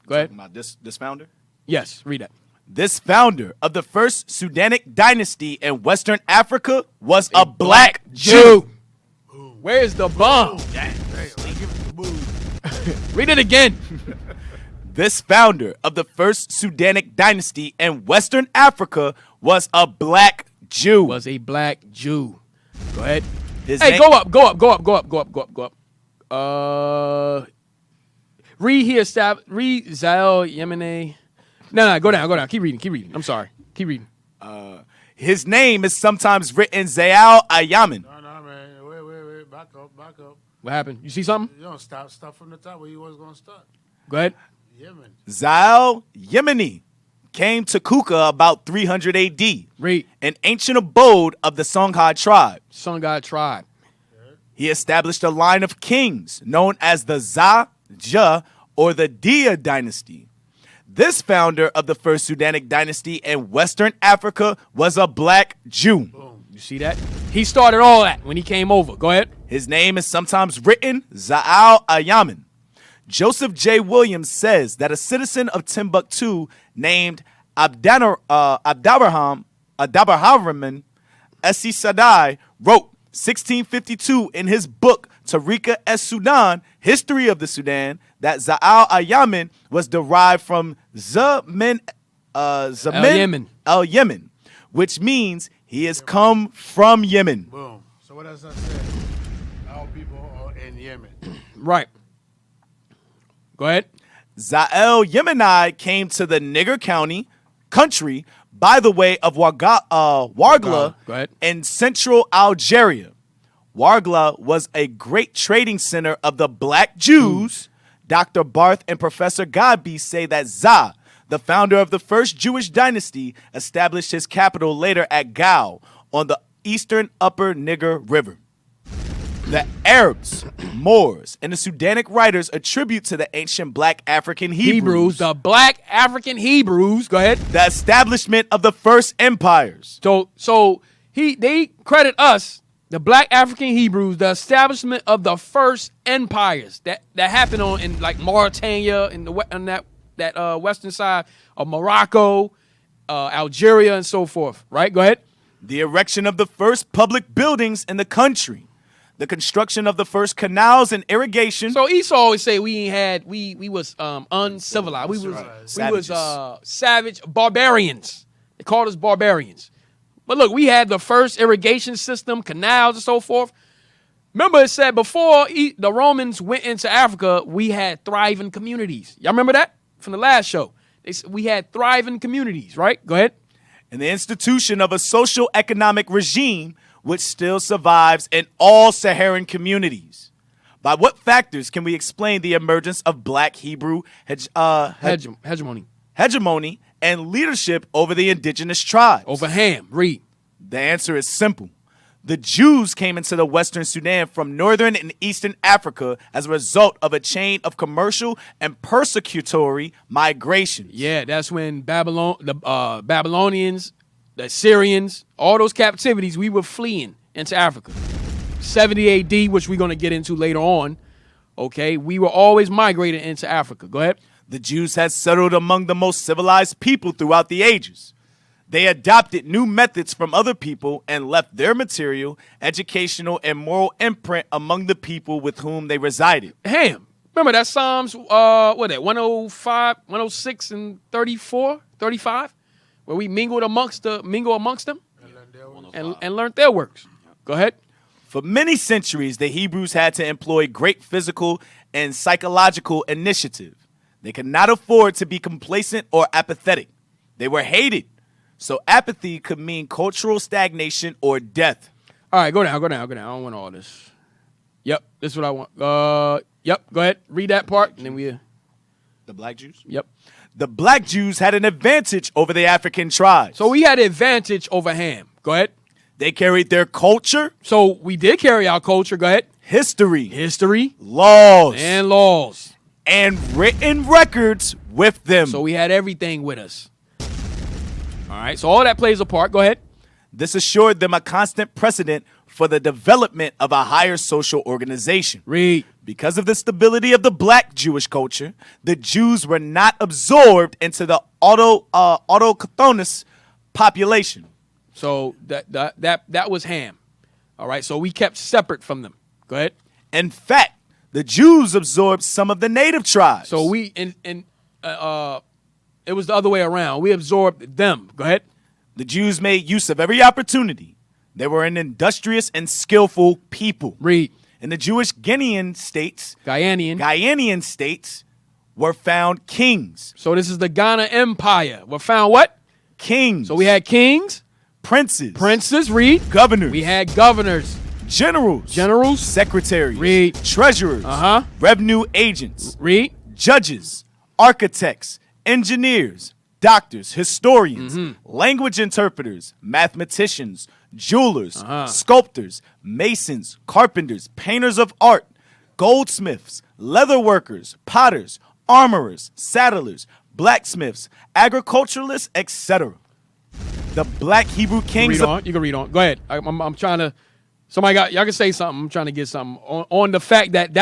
Talking about this founder? Yes, read that. This founder of the first Sudanic dynasty in Western Africa was a black Jew. Where's the bomb? Read it again. This founder of the first Sudanic dynasty in Western Africa was a black Jew. Was a black Jew. Go ahead. Go up. Read here, read Zael Yemeni. No, go down. Keep reading. I'm sorry. Keep reading. His name is sometimes written Zael Ayamin. No, man. Wait. Back up. What happened? You see something? You don't stop from the top where you was going to start. Go ahead. Yemen. Zael Yemeni came to Kuka about 300 AD. Read. An ancient abode of the Songhai tribe. He established a line of kings known as the Jah or the Dia dynasty. This founder of the first Sudanic dynasty in Western Africa was a black Jew. Boom. You see that? He started all that when he came over. Go ahead. His name is sometimes written Zaal Ayamin. Joseph J. Williams says that a citizen of Timbuktu named Abdabrahman Essi Sadai wrote 1652 in his book Tariqa es-Sudan, History of the Sudan, that Zaal Ayamin was derived from Zamin al-Yemen, which means he has come from Yemen. Boom. So what does that say? Our people are in Yemen. Right. Go ahead. Zael Yemeni came to the Nigger country by the way of Wargla in central Algeria. Wargla was a great trading center of the black Jews. Dr. Barth and Professor Godby say that Za, the founder of the first Jewish dynasty, established his capital later at Gao on the eastern upper Nigger River. The Arabs, Moors, and the Sudanic writers attribute to the ancient black African Hebrews. The black African Hebrews. Go ahead. The establishment of the first empires. So they credit us, the black African Hebrews, the establishment of the first empires that happened in like Mauritania in that western side of Morocco, Algeria, and so forth. Right? Go ahead. The erection of the first public buildings in the country. The construction of the first canals and irrigation. So Esau always say we was uncivilized. We was savage barbarians. They called us barbarians. But look, we had the first irrigation system, canals and so forth. Remember it said before the Romans went into Africa, we had thriving communities. Y'all remember that from the last show? We had thriving communities, right? Go ahead. And the institution of a social economic regime which still survives in all Saharan communities. By what factors can we explain the emergence of black Hebrew hegemony and leadership over the indigenous tribes? Over Ham, read. The answer is simple. The Jews came into the Western Sudan from northern and eastern Africa as a result of a chain of commercial and persecutory migrations. Yeah, that's when the Babylonians, the Assyrians, all those captivities, we were fleeing into Africa. 70 AD, which we're going to get into later on, okay, we were always migrating into Africa. Go ahead. The Jews had settled among the most civilized people throughout the ages. They adopted new methods from other people and left their material, educational, and moral imprint among the people with whom they resided. Ham. Remember that Psalms, 105, 106, and 34, 35? Where we mingle amongst them and learned their works. Go ahead. For many centuries, the Hebrews had to employ great physical and psychological initiative. They could not afford to be complacent or apathetic. They were hated. So apathy could mean cultural stagnation or death. All right, go down. I don't want all this. Yep, this is what I want. Yep, go ahead. Read that part, and then we... The black Jews? Yep. The black Jews had an advantage over the African tribes. So we had an advantage over Ham. Go ahead. They carried their culture. So we did carry our culture. Go ahead. History. Laws. And written records with them. So we had everything with us. All right, so all that plays a part. Go ahead. This assured them a constant precedent for the development of a higher social organization. Read. Because of the stability of the black Jewish culture, the Jews were not absorbed into the autochthonous population. So that was Ham. All right, so we kept separate from them. Go ahead. In fact, the Jews absorbed some of the native tribes. So it was the other way around. We absorbed them. Go ahead. The Jews made use of every opportunity. They were an industrious and skillful people. Read. In the Jewish Ghanaian states were found kings. So this is the Ghana Empire. We're found what? Kings. So we had kings. Princes. Read. Governors. We had governors. Generals. Secretaries. Read. Treasurers. Revenue agents. Read. Judges. Architects. Engineers. Doctors. Historians. Language interpreters. Mathematicians. Jewelers. Sculptors. Masons. Carpenters. Painters of art. Goldsmiths. Leather workers. Potters. Armorers. Saddlers. Blacksmiths. Agriculturalists, etc. The black Hebrew kings. You can read on. Go ahead. I'm trying to. Y'all can say something. I'm trying to get something on the fact that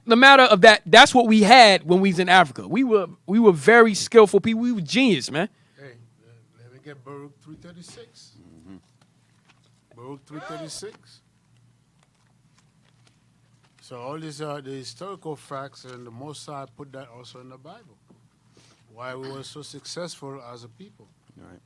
the matter of that's what we had when we was in Africa. We were very skillful people. We were genius, man. Hey, let me get Baruch 336. Baruch 336. So all these are the historical facts, and the Most High put that also in the Bible. Why we were so successful as a people. All right.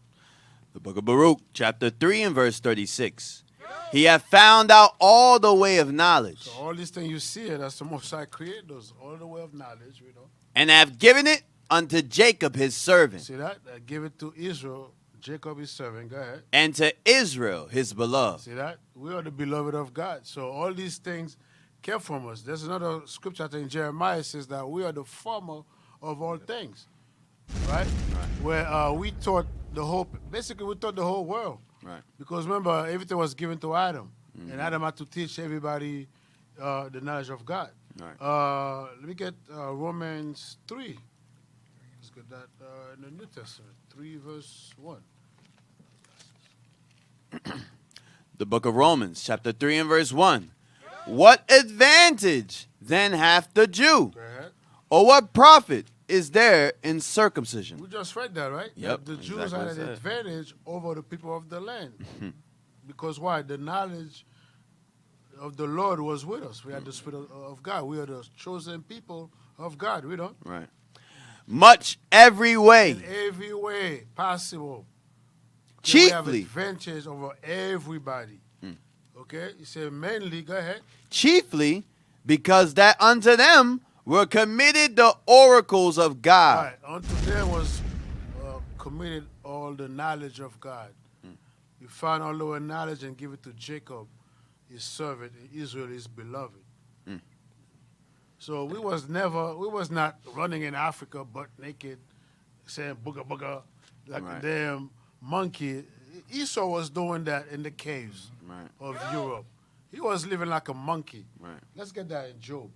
The book of Baruch, chapter 3 and verse 36. He hath found out all the way of knowledge. So all these things you see here, that's the Most High created those, all the way of knowledge, you know. And have given it unto Jacob his servant. See that? I give it to Israel, Jacob his servant. Go ahead. And to Israel his beloved. See that? We are the beloved of God. So all these things came from us. There's another scripture in Jeremiah says that we are the former of all things. Right? Where we taught the whole world. Right. Because remember, everything was given to Adam. And Adam had to teach everybody the knowledge of God. Right. Let me get Romans 3. Let's get that in the New Testament. 3 verse 1. The book of Romans, chapter 3 and verse 1. What advantage then hath the Jew? Or what profit is there in circumcision? We just read that, right? Yep. The Jews had an advantage over the people of the land. Because why? The knowledge of the Lord was with us. We had the Spirit of God. We are the chosen people of God. We don't? Right. Much every way. In every way possible. Chiefly. We have advantage over everybody. Okay? You say mainly, go ahead. Chiefly because that unto them were committed the oracles of God. Right. Unto them was committed all the knowledge of God. You find all the knowledge and give it to Jacob, his servant, Israel, his beloved. So we was not running in Africa butt naked, saying booga booga like a damn monkey. Esau was doing that in the caves of Europe. He was living like a monkey. Right. Let's get that in Job.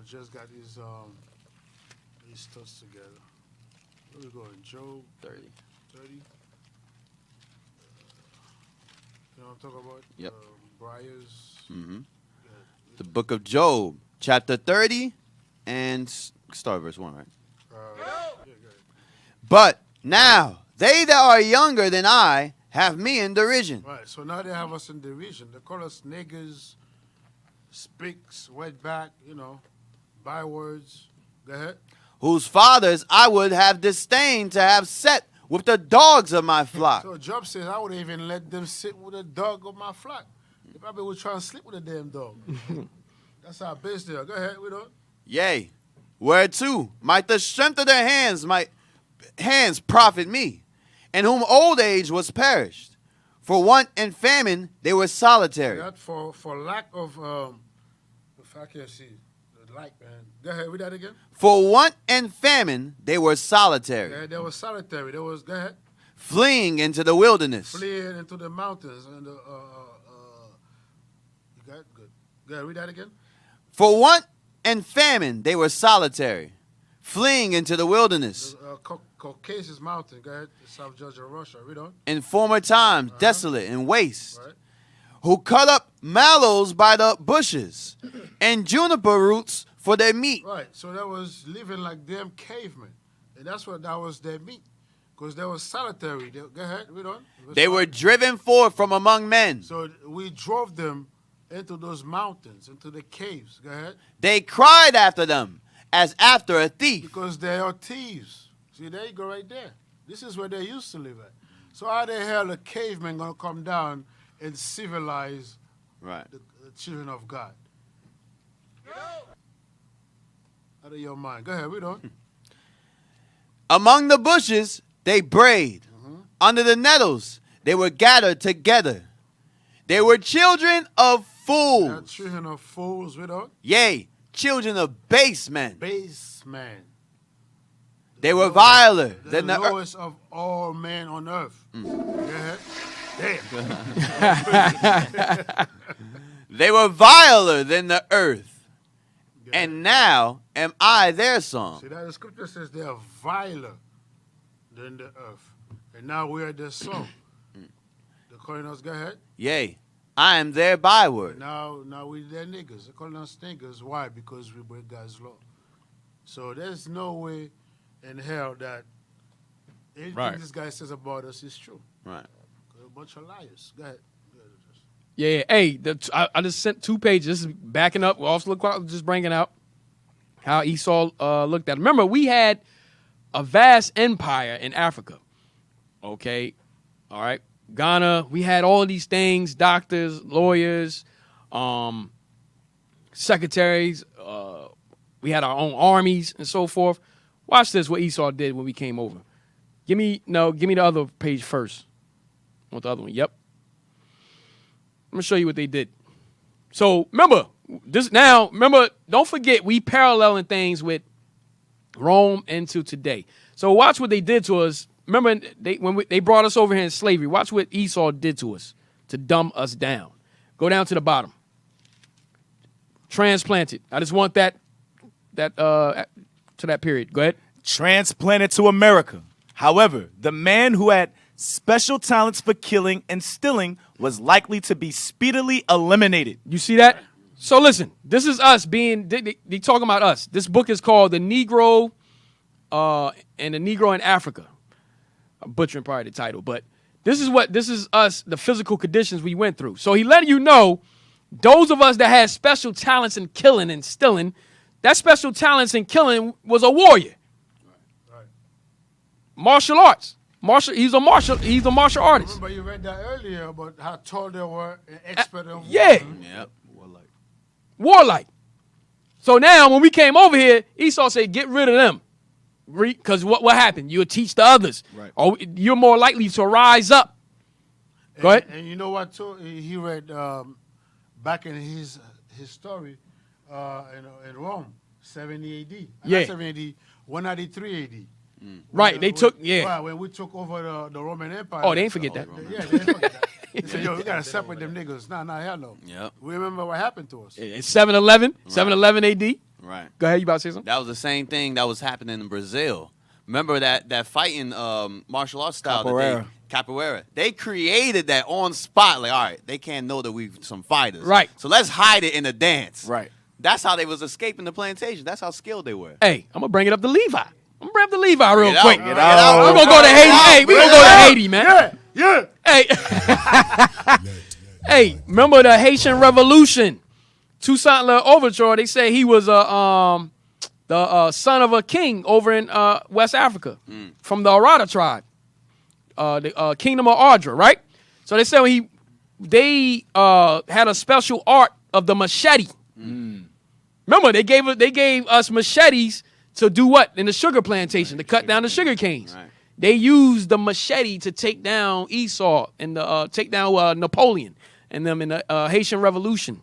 Just got his thoughts together. Where we going? Job 30. You know what I'm talking about? Yep. Briars. The book of Job, chapter 30, and start verse 1, right? But now they that are younger than I have me in derision. Right. So now they have us in derision. They call us niggers, spicks, wetback, bywords. Go ahead. Whose fathers I would have disdained to have set with the dogs of my flock. So Job says, I would even let them sit with the dog of my flock. They probably would try and sleep with a damn dog. That's how base they are. Go ahead, we don't. Yea, whereto might the strength of their hands profit me, in whom old age was perished. For want and famine they were solitary. That for lack of if I can't see the light, man. Go ahead, read that again. For want and famine they were solitary. Yeah, they were solitary. They was go ahead. Fleeing into the wilderness. Fleeing into the mountains and the you got it? Good. Go ahead, read that again. For want and famine they were solitary, fleeing into the wilderness. Caucasus Mountain, go ahead, South Georgia, Russia. Read on. In former times, desolate and waste, who cut up mallows by the bushes and juniper roots for their meat. Right, so that was living like them cavemen, and that was their meat, because they were solitary. Go ahead, read on. They were driven forth from among men. So we drove them into those mountains, into the caves. Go ahead. They cried after them as after a thief. Because they are thieves. See, there you go right there. This is where they used to live at. So how the hell a caveman going to come down and civilize the children of God? Out of your mind. Go ahead, read on. Among the bushes they brayed. Under the nettles they were gathered together. They were children of fools. Children of fools, read on. Yea, children of base men. Base men. They were viler than the the lowest of all men on earth. Go ahead. Damn. They were viler than the earth. And now am I their song. See that the scripture says they are viler than the earth. And now we are their song. They're calling us, go ahead. Yea, I am their byword. Now we their niggas. They're calling us niggas. Why? Because we break God's law. So there's no way in hell that anything this guy says about us is true. Right. A bunch of liars. Go ahead. Yeah. Hey, I just sent 2 pages. This is backing up. We also just bringing out how Esau looked at it. Remember, we had a vast empire in Africa. Okay. All right. Ghana, we had all of these things, doctors, lawyers, secretaries. We had our own armies and so forth. Watch this, what Esau did when we came over. Give me the other page first. I want the other one. Yep. I'm going to show you what they did. So, remember, don't forget, we paralleling things with Rome into today. So, watch what they did to us. Remember, when they brought us over here in slavery. Watch what Esau did to us to dumb us down. Go down to the bottom. Transplanted. I just want that to that period. Go ahead. Transplanted to America. However, the man who had special talents for killing and stealing was likely to be speedily eliminated. You see that? So listen, this is us being, they talking about us. This book is called The Negro and the Negro in Africa. I'm butchering probably the title, but this is us, the physical conditions we went through. So he letting you know, those of us that had special talents in killing and stealing, that special talents in killing was a warrior. Right. Martial arts. He's a martial artist. Remember you read that earlier about how tall they were and expert in war. Yeah. Yep. Warlike. So now when we came over here, Esau said, get rid of them. Because what happened? You'll teach the others. Right. Or you're more likely to rise up. Go ahead. And you know what, too? He read back in his story in Rome, 70 A.D. Yeah. Not 70 A.D., 193 A.D. Right, When we took over the Roman Empire. Oh, they ain't forget that. Yeah, they didn't forget that. They said, yo, we got to separate them niggas. Nah, hell no. Yep. We remember what happened to us. It's 711 AD. Right. Go ahead, you about to say something? That was the same thing that was happening in Brazil. Remember that fighting martial arts style? Capoeira. They created that on spot. Like, all right, they can't know that we're some fighters. Right. So let's hide it in a dance. Right. That's how they was escaping the plantation. That's how skilled they were. Hey, I'm going to bring it up to Levi. I'm going to bring up to Levi real quick. Get out. We're going to go to Haiti. Hey, we're going to go to Haiti, man. Yeah. Hey. Hey, remember the Haitian Revolution? Toussaint Louverture, they say he was the son of a king over in West Africa from the Arada tribe. the Kingdom of Ardra, right? So they said they had a special art of the machete. Remember, they gave us machetes to do what in the sugar plantation, to cut down the sugar canes. Right. They used the machete to take down Esau and take down Napoleon and them in the Haitian Revolution.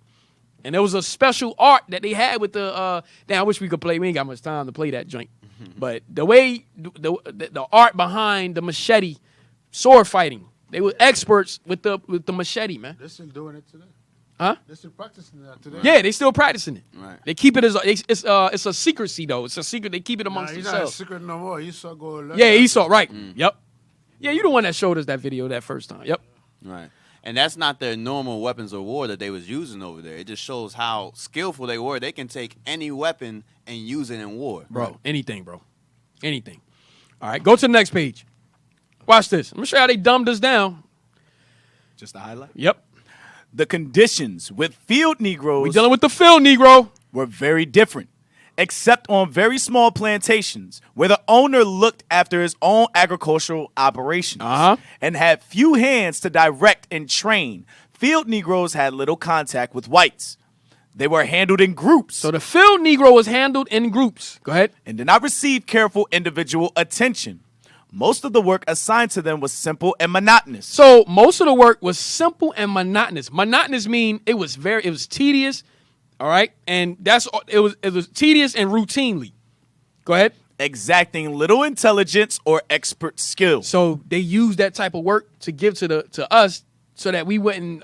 And there was a special art that they had with the. Now I wish we could play. We ain't got much time to play that joint. But the way the art behind the machete sword fighting, they were experts with the machete, man. They're still doing it today. Huh? They're still practicing that today. Yeah, they still practicing it. Right. They keep it as it's a secrecy though. It's a secret. They keep it amongst He's not a themselves. secret no more. Esau go. Yeah, Esau. Right. Yep. Yeah, you the one that showed us that video that first time. Yep. Right. And that's not their normal weapons of war that they was using over there. It just shows how skillful they were. They can take any weapon and use it in war. Bro, anything, bro. Anything. All right, go to the next page. Watch this. I'm going to show you how they dumbed us down. Just a highlight? Yep. The conditions with field Negroes. We're dealing with the field Negro. Were very different, except on very small plantations where the owner looked after his own agricultural operations and had few hands to direct and train. Field Negroes had little contact with whites. They were handled in groups. So the field Negro was handled in groups. Go ahead. And did not receive careful individual attention. Most of the work assigned to them was simple and monotonous. So most of the work was simple and monotonous. Monotonous mean it was tedious. All right, and it was tedious and routinely. Go ahead. Exacting little intelligence or expert skill. So they used that type of work to give to us, so that we wouldn't.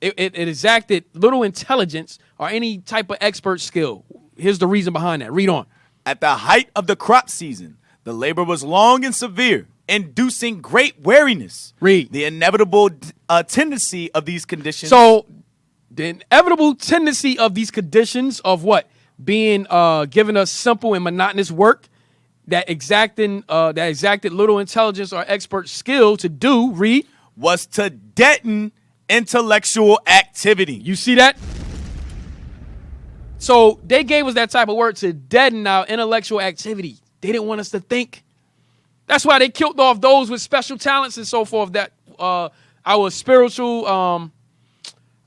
It exacted little intelligence or any type of expert skill. Here's the reason behind that. Read on. At the height of the crop season, the labor was long and severe, inducing great weariness. Read. The inevitable tendency of these conditions. So the inevitable tendency of these conditions of what? Being giving us simple and monotonous work that exacted little intelligence or expert skill to do, read, was to deaden intellectual activity. You see that? So they gave us that type of work to deaden our intellectual activity. They didn't want us to think. That's why they killed off those with special talents and so forth, that our spiritual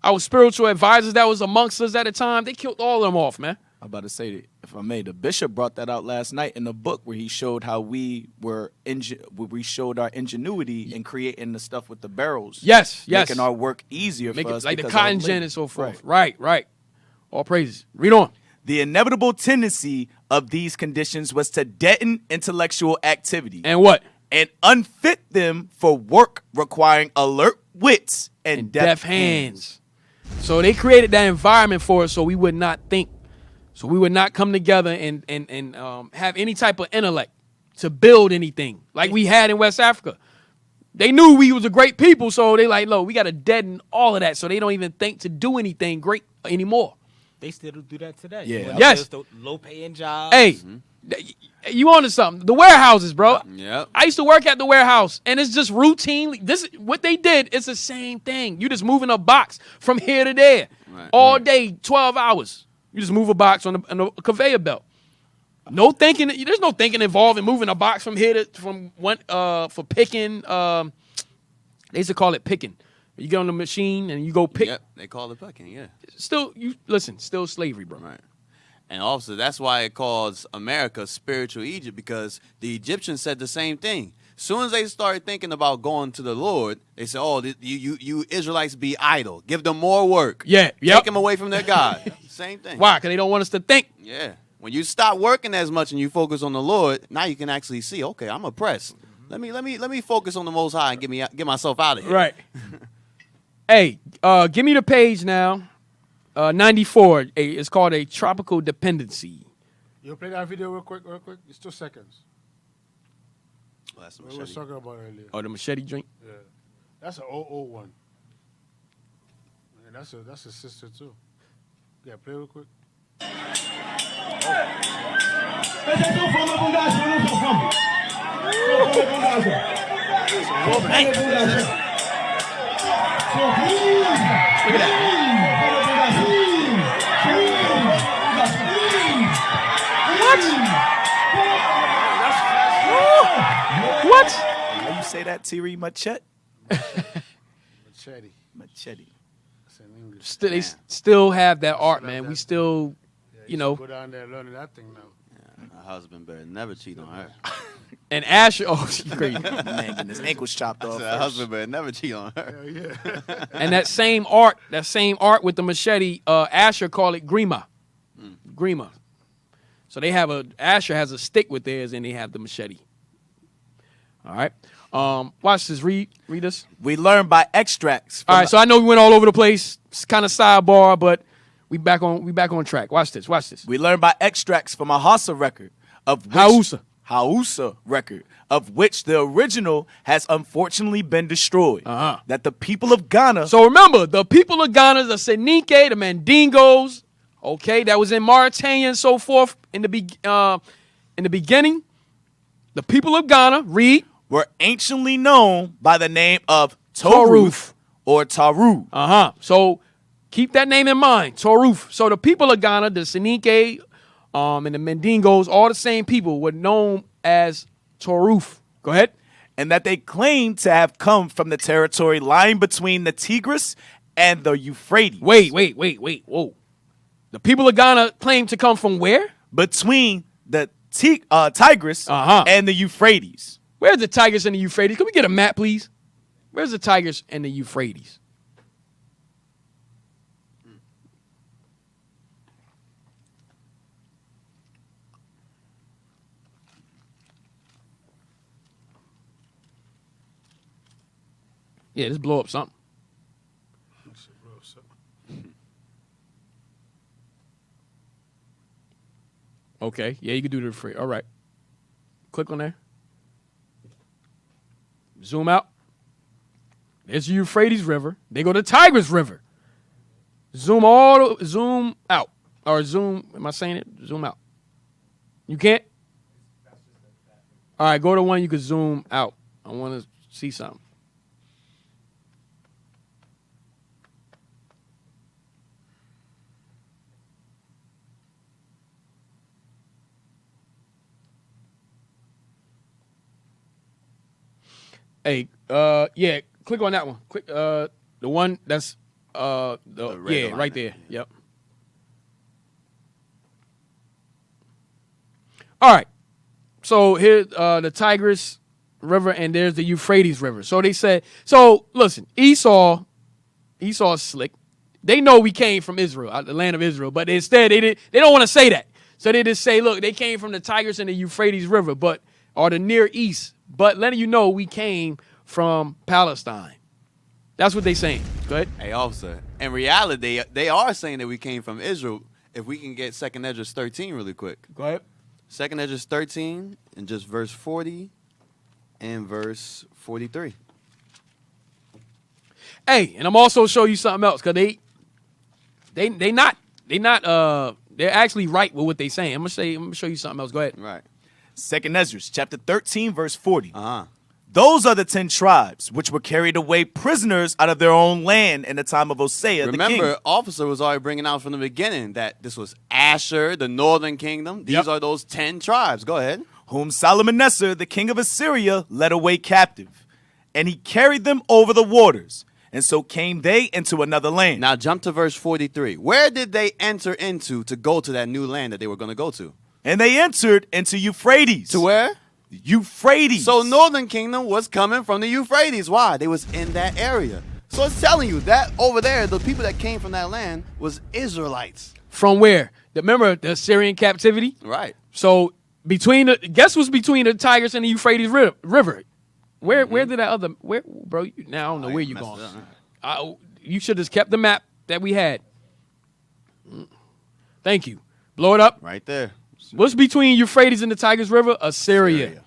advisors that was amongst us at the time, they killed all of them off, man. I'm about to say, if I may, the bishop brought that out last night in the book where he showed how we showed our ingenuity in creating the stuff with the barrels. Yes. Making our work easier for us. Like the cotton gin and so forth. Right. All praises. Read on. The inevitable tendency of these conditions was to deaden intellectual activity. And what? And unfit them for work requiring alert wits and deft hands. So they created that environment for us so we would not think. So we would not come together and have any type of intellect to build anything like we had in West Africa. They knew we was a great people, so they like, look, we got to deaden all of that so they don't even think to do anything great anymore. They still do that today. Yeah. Yes. The low-paying jobs. Hey, you onto something. The warehouses, bro. Yep. I used to work at the warehouse, and it's just routinely. This what they did. It's the same thing. You just moving a box from here to there all day, 12 hours. You just move a box on a conveyor belt. No thinking. There's no thinking involved in moving a box from here for picking. They used to call it picking. You get on the machine and you go pick. Yep, they call it picking. Yeah. Still slavery, bro. Right. And also, that's why it calls America spiritual Egypt, because the Egyptians said the same thing. As soon as they started thinking about going to the Lord, they said, "Oh, you Israelites be idle. Give them more work. Yeah, take them away from their God." Same thing. Why? Because they don't want us to think. Yeah. When you stop working as much and you focus on the Lord, now you can actually see. Okay, I'm oppressed. Let me focus on the Most High and get myself out of here. Right. Hey, give me the page now. 94. It's called a tropical dependency. You play that video real quick. It's 2 seconds. Oh, that's the we were talking about earlier. Oh, the machete drink? Yeah. That's an 00 one. And that's a sister too. Yeah, play real quick. Look at that. What? How you say say that, Tiri? Machete? Machete. Machete. That's in English. They still have that art, man. We still, you know. Go down there learning that thing now. My husband better never cheat on her. And Asher, oh, she's crazy. Man, getting his ankles chopped off. My husband better never cheat on her. Hell yeah. And that same art with the machete, Asher called it grima. Grima. So they have Asher has a stick with theirs, and they have the machete. All right. Watch this. Read this. We learn by extracts. All right. So I know we went all over the place. It's kind of sidebar, but we back on track. Watch this. We learn by extracts from a Hausa record of which, Hausa record of which the original has unfortunately been destroyed. That the people of Ghana. So remember, the people of Ghana, the Senike, the Mandingos, okay, that was in Mauritania and so forth in the beginning. The people of Ghana, read, were anciently known by the name of Toruf or Taru. So keep that name in mind, Toruf. So the people of Ghana, the Senike, and the Mandingos, all the same people, were known as Toruf. Go ahead. And that they claim to have come from the territory lying between the Tigris and the Euphrates. Wait. Whoa. The people of Ghana claim to come from where? Between the Tigris and the Euphrates. Where's the Tigris and the Euphrates? Can we get a map, please? Where's the Tigris and the Euphrates? Yeah, just blow up something. Okay. Yeah, you can do it for free. All right. Click on there. Zoom out. There's the Euphrates River. They go to Tigris River. Zoom out. Or zoom, am I saying it? Zoom out. You can't? All right, go to one you can zoom out. I want to see something. Hey, yeah, click on that one. Click the one that's right there. Yep. All right. So here's the Tigris River and there's the Euphrates River. So they said, so listen, Esau's slick. They know we came from Israel, the land of Israel, but instead they don't want to say that. So they just say, look, they came from the Tigris and the Euphrates River, or the Near East, but letting you know we came from Palestine. That's what they're saying. Go ahead. Hey, officer. In reality, they are saying that we came from Israel. If we can get 2nd Esdras 13 really quick. Go ahead. 2nd Esdras 13 and just verse 40 and verse 43. Hey, and I'm also show you something else because they're actually right with what they're saying. I'm gonna show you something else. Go ahead. Right. 2nd Esdras, chapter 13, verse 40. Those are the 10 tribes which were carried away prisoners out of their own land in the time of Hosea the king. Remember, officer was already bringing out from the beginning that this was Asher, the northern kingdom. These are those 10 tribes. Go ahead. Whom Salmanassar, the king of Assyria, led away captive. And he carried them over the waters. And so came they into another land. Now jump to verse 43. Where did they enter into to go to that new land that they were going to go to? And they entered into Euphrates. To where? Euphrates. So northern kingdom was coming from the Euphrates. Why? They was in that area. So it's telling you that over there, the people that came from that land was Israelites. From where? Remember the Assyrian captivity? Right. So guess what's between the Tigris and the Euphrates River? Where did that other bro? Now I don't know where you're going. You should have kept the map that we had. Thank you. Blow it up. Right there. What's between Euphrates and the Tigris River? Assyria.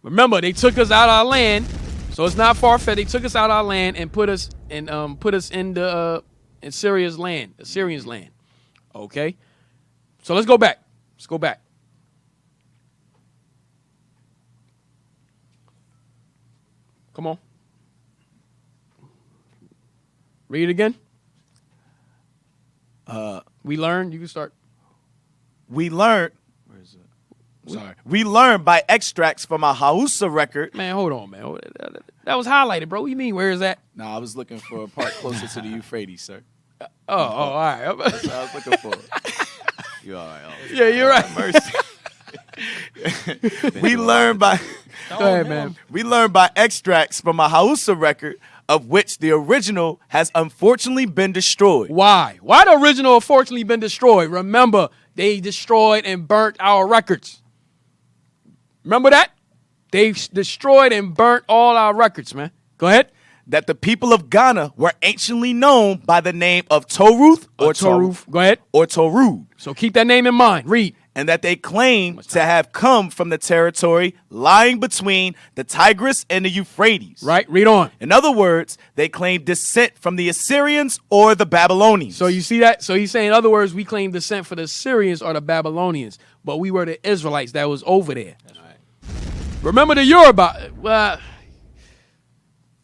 Remember, they took us out of our land, so it's not far-fetched. They took us out of our land and put us in Syria's land, Assyrians' land. Okay, so let's go back. Come on. Read it again. We learned. You can start. We learned. Sorry. We learn by extracts from a Hausa record. Man, hold on, man. That was highlighted, bro. What you mean? Where is that? Nah, I was looking for a part closer to the Euphrates, sir. All right. That's what I was looking for. You all right? Yeah, you're right. Mercy. We learn by Go ahead, man. We learn by extracts from a Hausa record, of which the original has unfortunately been destroyed. Why? Why the original unfortunately been destroyed? Remember, they destroyed and burnt our records. Remember that? They destroyed and burnt all our records, man. Go ahead. That the people of Ghana were anciently known by the name of Toruth or Toruth. Go ahead. Or Torud. So keep that name in mind. Read. And that they claim to have come from the territory lying between the Tigris and the Euphrates. Right, read on. In other words, they claim descent from the Assyrians or the Babylonians. So you see that? So he's saying, in other words, we claim descent for the Assyrians or the Babylonians, but we were the Israelites that was over there. That's right. Remember the Yoruba? Well,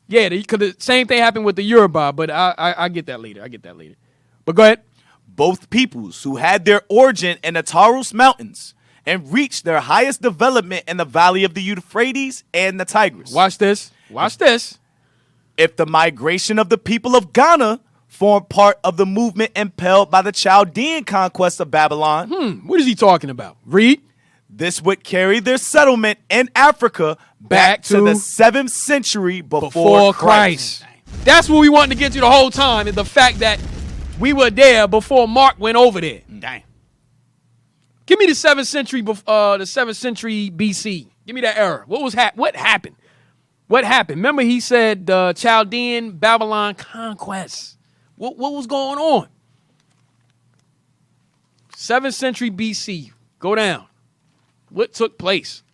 yeah, because the same thing happened with the Yoruba, but I get that later. But go ahead. Both peoples who had their origin in the Taurus Mountains and reached their highest development in the valley of the Euphrates and the Tigris. Watch this. Watch this. If the migration of the people of Ghana formed part of the movement impelled by the Chaldean conquest of Babylon. What is he talking about? Read. This would carry their settlement in Africa back to the 7th century before Christ. That's what we wanted to get to the whole time, is the fact that we were there before Mark went over there. Dang. Give me the 7th century, the 7th century BC. Give me that era. What happened? What happened? Remember, he said the Chaldean Babylon conquest. What was going on? 7th century BC. Go down. What took place?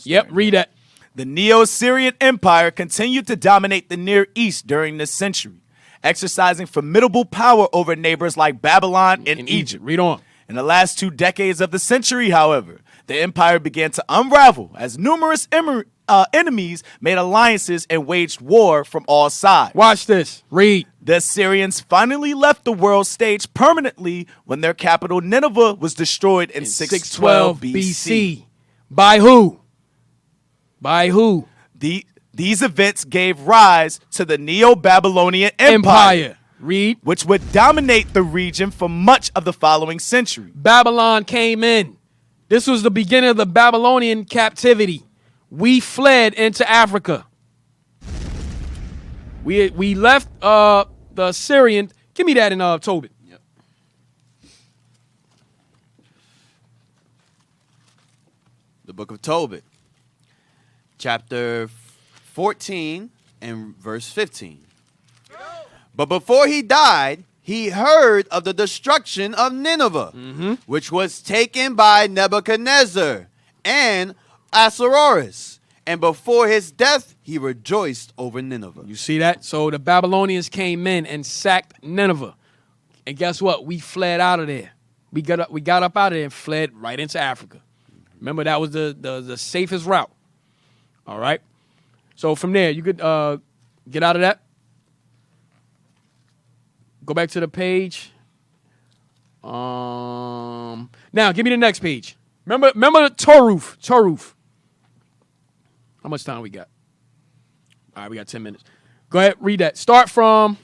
Yep, read that. The Neo-Assyrian Empire continued to dominate the Near East during this century, exercising formidable power over neighbors like Babylon and Egypt. Read on. In the last 2 decades of the century, however, the empire began to unravel as numerous enemies made alliances and waged war from all sides. Watch this. Read. The Assyrians finally left the world stage permanently when their capital Nineveh was destroyed in 612 BC. By who? By who? These events gave rise to the Neo-Babylonian Empire. Read. Which would dominate the region for much of the following century. Babylon came in. This was the beginning of the Babylonian captivity. We fled into Africa. We left the Assyrian. Give me that in Tobit. Yep. The book of Tobit. Chapter 14 and verse 15. But before he died, he heard of the destruction of Nineveh, which was taken by Nebuchadnezzar and Ahasuerus. And before his death, he rejoiced over Nineveh. You see that? So the Babylonians came in and sacked Nineveh. And guess what? We fled out of there. We got up out of there and fled right into Africa. Remember, that was the safest route. All right. So from there, you could get out of that. Go back to the page. Now, give me the next page. Remember Toruth. How much time we got? All right, we got 10 minutes. Go ahead, read that.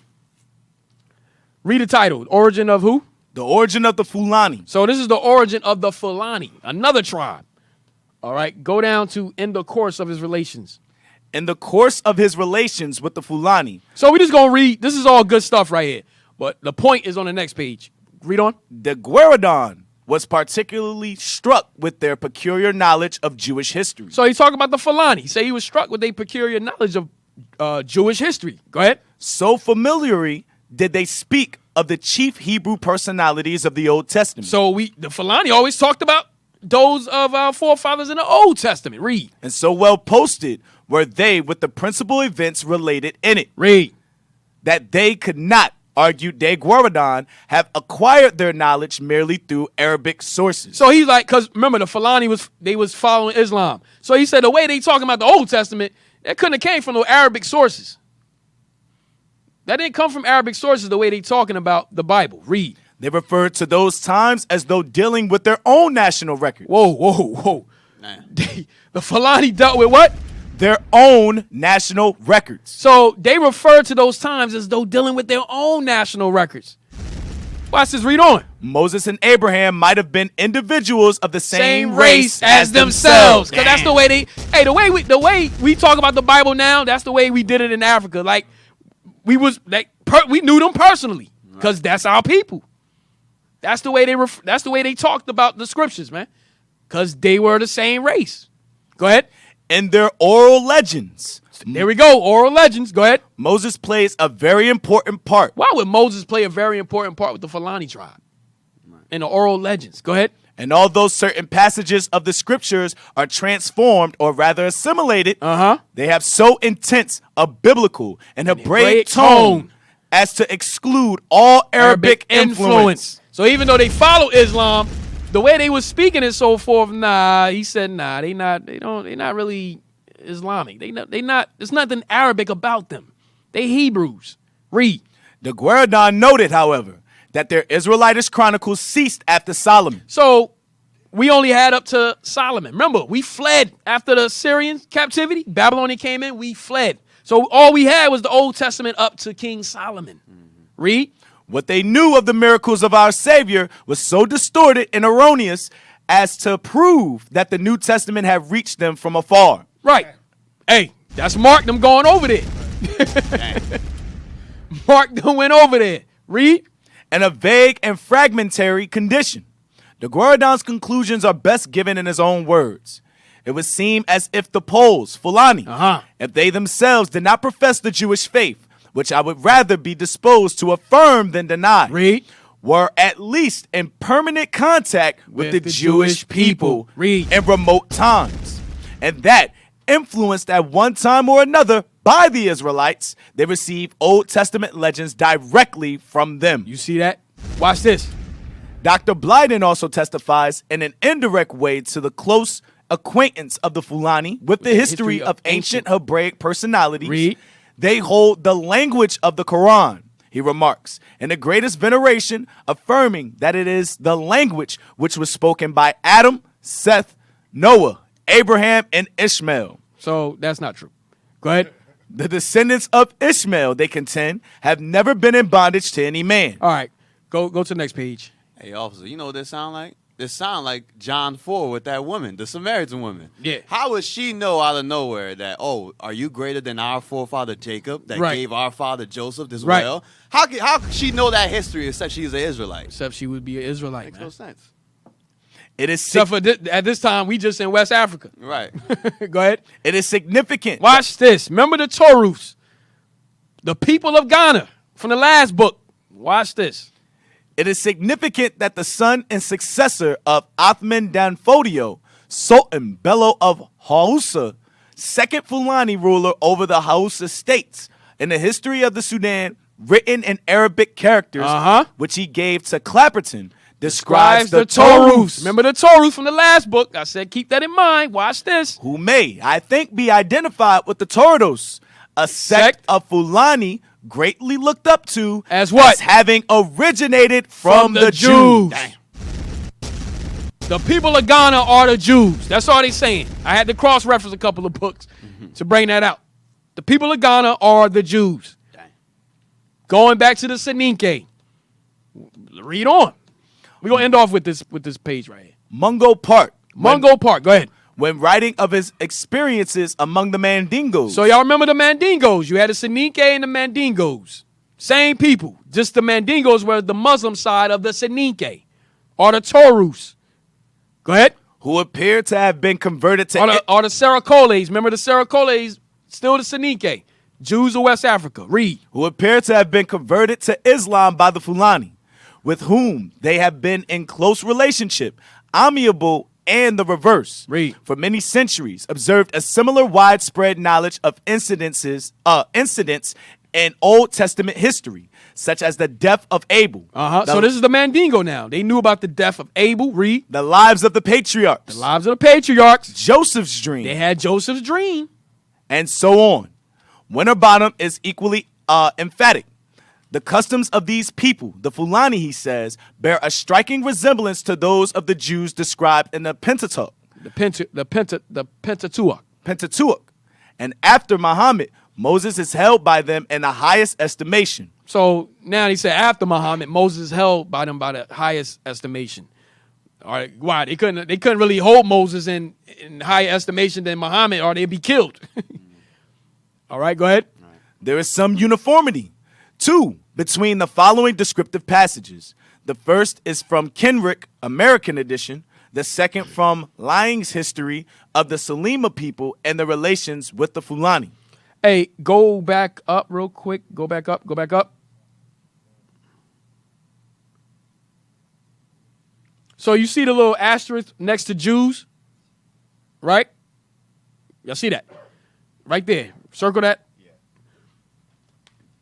Read the title. Origin of who? The origin of the Fulani. So this is the origin of the Fulani, another tribe. All right, go down to in the course of his relations. In the course of his relations with the Fulani. So we just going to read. This is all good stuff right here. But the point is on the next page. Read on. The Gueridon was particularly struck with their peculiar knowledge of Jewish history. So he's talking about the Fulani. He said he was struck with their peculiar knowledge of Jewish history. Go ahead. So familiarly did they speak of the chief Hebrew personalities of the Old Testament. So the Fulani always talked about those of our forefathers in the Old Testament. Read. And so well posted were they with the principal events related in it. Read. That they could not, argued De Gueridon, have acquired their knowledge merely through Arabic sources. So he's like, because remember, the Fulani was following Islam. So he said the way they talking about the Old Testament, that couldn't have came from no Arabic sources. That didn't come from Arabic sources the way they talking about the Bible. Read. They referred to those times as though dealing with their own national records. Whoa. The Fulani dealt with what? Their own national records. So they referred to those times as though dealing with their own national records. Watch this, read on. Moses and Abraham might have been individuals of the same race as themselves. Because that's the way the way we talk about the Bible now, that's the way we did it in Africa. Like, we knew them personally because that's our people. That's the way they talked about the scriptures, man. Because they were the same race. Go ahead. In their oral legends. There we go. Oral legends. Go ahead. Moses plays a very important part. Why would Moses play a very important part with the Fulani tribe? In the oral legends. Go ahead. And although certain passages of the scriptures are transformed or rather assimilated, they have so intense a biblical and Hebraic tone as to exclude all Arabic influence. So even though they follow Islam, the way they was speaking and so forth, he said, they're not really Islamic. There's nothing Arabic about them. They Hebrews. Read. The Gueradon noted, however, that their Israelitish chronicles ceased after Solomon. So we only had up to Solomon. Remember, we fled after the Assyrian captivity. Babylonian came in, we fled. So all we had was the Old Testament up to King Solomon. Read. What they knew of the miracles of our Savior was so distorted and erroneous as to prove that the New Testament had reached them from afar. Right. Hey, that's Mark them going over there. Mark them went over there. Read. In a vague and fragmentary condition. The Gueradon's conclusions are best given in his own words. It would seem as if the Poles, Fulani, if they themselves did not profess the Jewish faith, which I would rather be disposed to affirm than deny, were at least in permanent contact with the Jewish people in remote times. And that, influenced at one time or another by the Israelites, they received Old Testament legends directly from them. You see that? Watch this. Dr. Blyden also testifies in an indirect way to the close acquaintance of the Fulani with the history of ancient Hebraic personalities. Read. They hold the language of the Quran, he remarks, in the greatest veneration, affirming that it is the language which was spoken by Adam, Seth, Noah, Abraham, and Ishmael. So that's not true. Go ahead. The descendants of Ishmael, they contend, have never been in bondage to any man. All right. Go to the next page. Hey, officer, you know what this sound like? This sound like John 4 with that woman, the Samaritan woman. Yeah. How would she know out of nowhere that, are you greater than our forefather Jacob that gave our father Joseph this well? How could she know that history except she's an Israelite? Except she would be an Israelite, Makes no sense. It is at this time, we just in West Africa. Right. Go ahead. It is significant. Watch this. Remember the Taurus, the people of Ghana from the last book. Watch this. It is significant that the son and successor of Othman Danfodio, Sultan Bello of Hausa, second Fulani ruler over the Hausa states, in the history of the Sudan, written in Arabic characters, which he gave to Clapperton, describes the Taurus. Remember the Taurus from the last book. I said keep that in mind. Watch this. Who may, I think, be identified with the Taurus, a sect of Fulani greatly looked up to as what? As having originated from the Jews. Damn. The people of Ghana are the Jews. That's all they saying. I had to cross-reference a couple of books to bring that out. The people of Ghana are the Jews. Damn. Going back to the Soninke. Read on. We're going to end off with this page right here. Mungo Park. Go ahead. When writing of his experiences among the Mandingos. So y'all remember the Mandingos. You had the Soninke and the Mandingos. Same people. Just the Mandingos were the Muslim side of the Soninke. Or the Taurus. Go ahead. Who appeared to have been converted to... Or the Saracoles. Remember the Saracoles? Still the Soninke. Jews of West Africa. Read. Who appeared to have been converted to Islam by the Fulani, with whom they have been in close relationship, amiable and the reverse. Read. For many centuries, observed a similar widespread knowledge of incidents in Old Testament history, such as the death of Abel. So this is the Mandingo now. They knew about the death of Abel. Read. The lives of the patriarchs. The lives of the patriarchs. Joseph's dream. They had Joseph's dream. And so on. Winterbottom is equally emphatic. The customs of these people, the Fulani, he says, bear a striking resemblance to those of the Jews described in the Pentateuch. The Pentateuch. And after Muhammad, Moses is held by them in the highest estimation. So now he said after Muhammad, Moses is held by them by the highest estimation. All right, why? They couldn't really hold Moses in higher estimation than Muhammad, or they'd be killed. All right, go ahead. There is some uniformity, too, between the following descriptive passages. The first is from Kenrick, American edition. The second from Lying's History of the Salima people and the relations with the Fulani. Hey, go back up real quick. Go back up. So you see the little asterisk next to Jews, right? Y'all see that? Right there. Circle that. Yeah.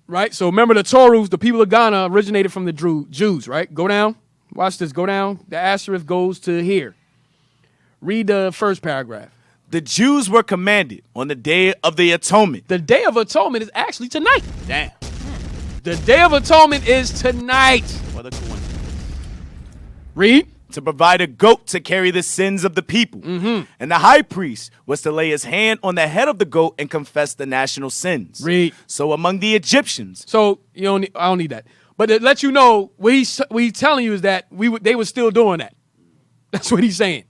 Right? So remember the Taurus, the people of Ghana originated from the Jews, right? Go down. Watch this. Go down. The asterisk goes to here. Read the first paragraph. The Jews were commanded on the Day of the Atonement. The Day of Atonement is actually tonight. Damn. The Day of Atonement is tonight. What a coincidence. Read. To provide a goat to carry the sins of the people. Mm-hmm. And the high priest was to lay his hand on the head of the goat and confess the national sins. Read. So among the Egyptians. So I don't need that. But to let you know, what he's telling you is that they were still doing that. That's what he's saying.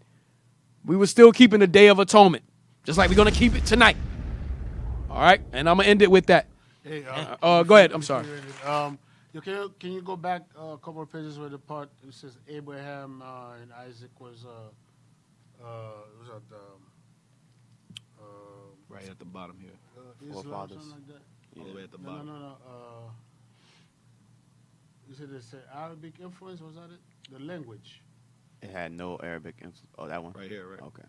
We were still keeping the Day of Atonement, just like we're going to keep it tonight. All right? And I'm going to end it with that. Hey, go ahead. I'm sorry. Can you go back a couple of pages where the part it says Abraham and Isaac was right at the bottom here. Islam, something like that? All the way at the bottom. No. You said it's Arabic influence. Was that it? The language. It had no Arabic influence. Oh, that one? Right here, right. Okay.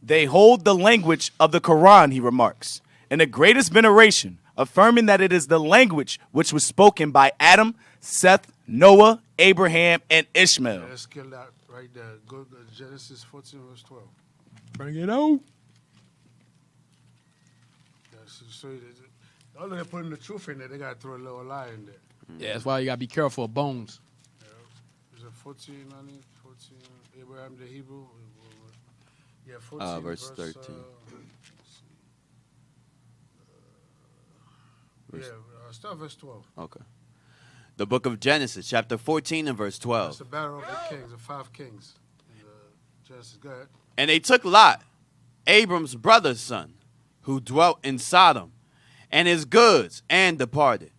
They hold the language of the Quran, he remarks, in the greatest veneration, affirming that it is the language which was spoken by Adam, Seth, Noah, Abraham, and Ishmael. Yeah, let's kill that right there. Go to Genesis 14, verse 12. Bring it out. Yeah, so although they're putting the truth in there, they got to throw a little lie in there. Yeah, that's why you got to be careful of bones. Is it 14, 14, Abraham the Hebrew? Yeah, 14, verse 13. Start verse 12. Okay. The book of Genesis, chapter 14 and verse 12. It's the battle of the kings, the 5 kings. Genesis, go ahead. And they took Lot, Abram's brother's son, who dwelt in Sodom, and his goods, and departed.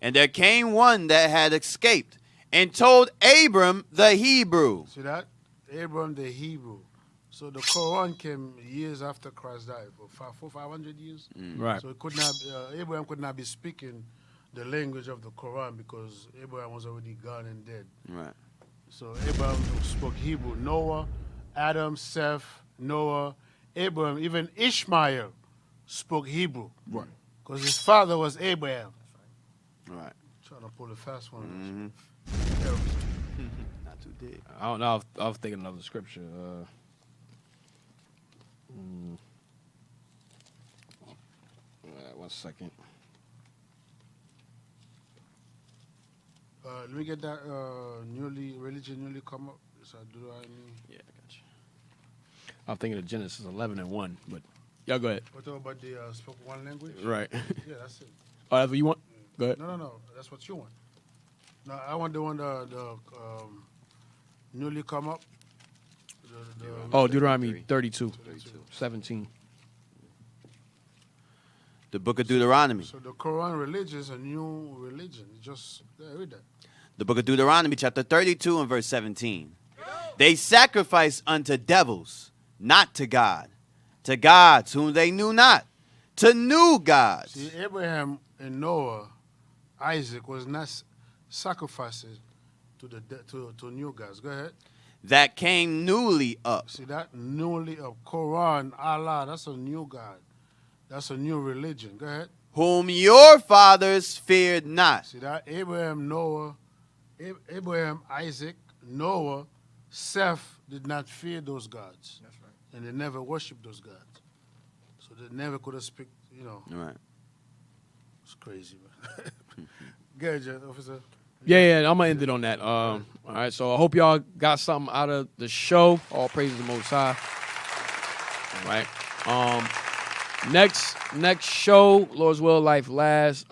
And there came one that had escaped, and told Abram the Hebrew. See that? Abram the Hebrew. So the Quran came years after Christ died, for 500 years. Right. So it could not, Abraham could not be speaking the language of the Quran because Abraham was already gone and dead. Right. So Abraham spoke Hebrew. Noah, Adam, Seth, Noah, Abraham, even Ishmael spoke Hebrew. Right. Because his father was Abraham. Right. Trying to pull a fast one. Not too deep. I don't know. I was thinking of the scripture. One second. Let me get that religion newly come up. So Yeah, I got you. I'm thinking of Genesis 11 and 1, but y'all go ahead. What about the spoken one language? Right. Yeah, that's it. Oh, that's what you want? Go ahead. No. That's what you want. No, I want the one the newly come up. Deuteronomy 32. 17. The book of Deuteronomy. So the Quran religion is a new religion. Just read that. The book of Deuteronomy, chapter 32 and verse 17. They sacrifice unto devils, not to God. To gods whom they knew not. To new gods. See, Abraham and Noah, Isaac was not sacrificing to new gods. Go ahead. That came newly up. See that? Newly up. Quran, Allah, that's a new God. That's a new religion. Go ahead. Whom your fathers feared not. See that? Abraham, Noah, Abraham, Isaac, Noah, Seth did not fear those gods. That's right. And they never worshiped those gods. So they never could have speak, Right. It's crazy, man. Good, officer. Yeah, I'm gonna end it on that. All right, so I hope y'all got something out of the show. All praises to the Most High. All right. Next show, Lord's will, life lasts.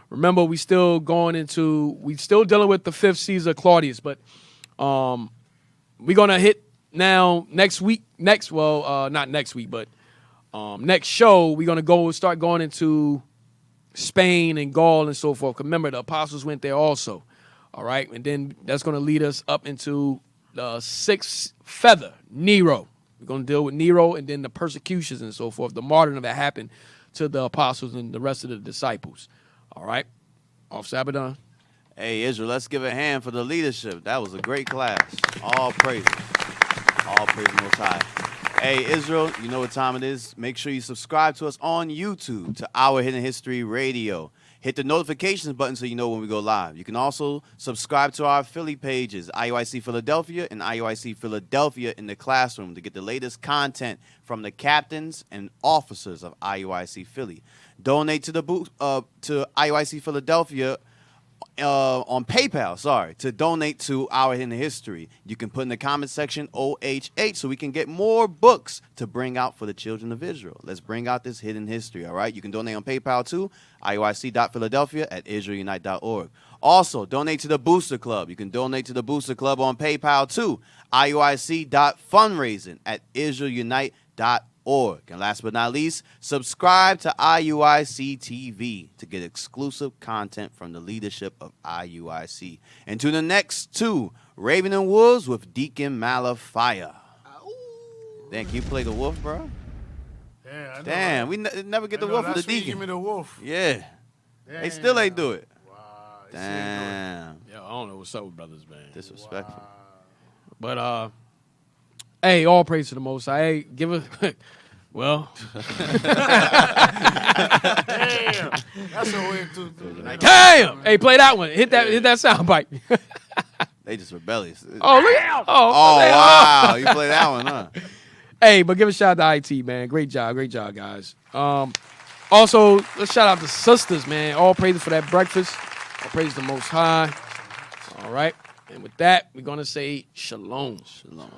Remember, we still dealing with the 5th Caesar Claudius, but we're gonna hit now next week. Not next week, but next show we're gonna start going into Spain and Gaul and so forth. Remember, the apostles went there also. All right, and then that's gonna lead us up into the 6th feather, Nero. We're going to deal with Nero and then the persecutions and so forth, the martyrdom that happened to the apostles and the rest of the disciples. All right? Officer Abaddon. Hey, Israel, let's give a hand for the leadership. That was a great class. All praises. All praise Most High. Hey, Israel, you know what time it is. Make sure you subscribe to us on YouTube to Our Hidden History Radio. Hit the notifications button so you know when we go live. You can also subscribe to our affiliate pages, IUIC Philadelphia and IUIC Philadelphia in the Classroom, to get the latest content from the captains and officers of IUIC Philly. Donate to to IUIC Philadelphia on PayPal, to donate to Our Hidden History. You can put in the comment section OHH so we can get more books to bring out for the children of Israel. Let's bring out this hidden history, all right? You can donate on PayPal too, IUIC.Philadelphia@IsraelUnite.org. Also, donate to the Booster Club. You can donate to the Booster Club on PayPal too, IUIC.fundraising@IsraelUnite.org. And last but not least, subscribe to IUIC TV to get exclusive content from the leadership of IUIC. And to the next two, Raven and Wolves with Deacon Malafire. Damn, can you play the wolf, bro? Yeah, Damn, we never get the wolf with the deacon. Give me the wolf. Yeah. Damn. They still ain't do it. Wow. Damn. Yo, I don't know what's up with brothers, man. Disrespectful. But, hey, all praise to the Most High. Hey, give us... Well, damn, that's a way to damn. Hey, play that one. Hit that sound bite. They just rebellious. Oh, look at wow, you play that one, huh? Hey, but give a shout out to IT, man. Great job, guys. Also, let's shout out the sisters, man. All praise for that breakfast. All praise the Most High. All right, and with that, we're gonna say shalom. Shalom.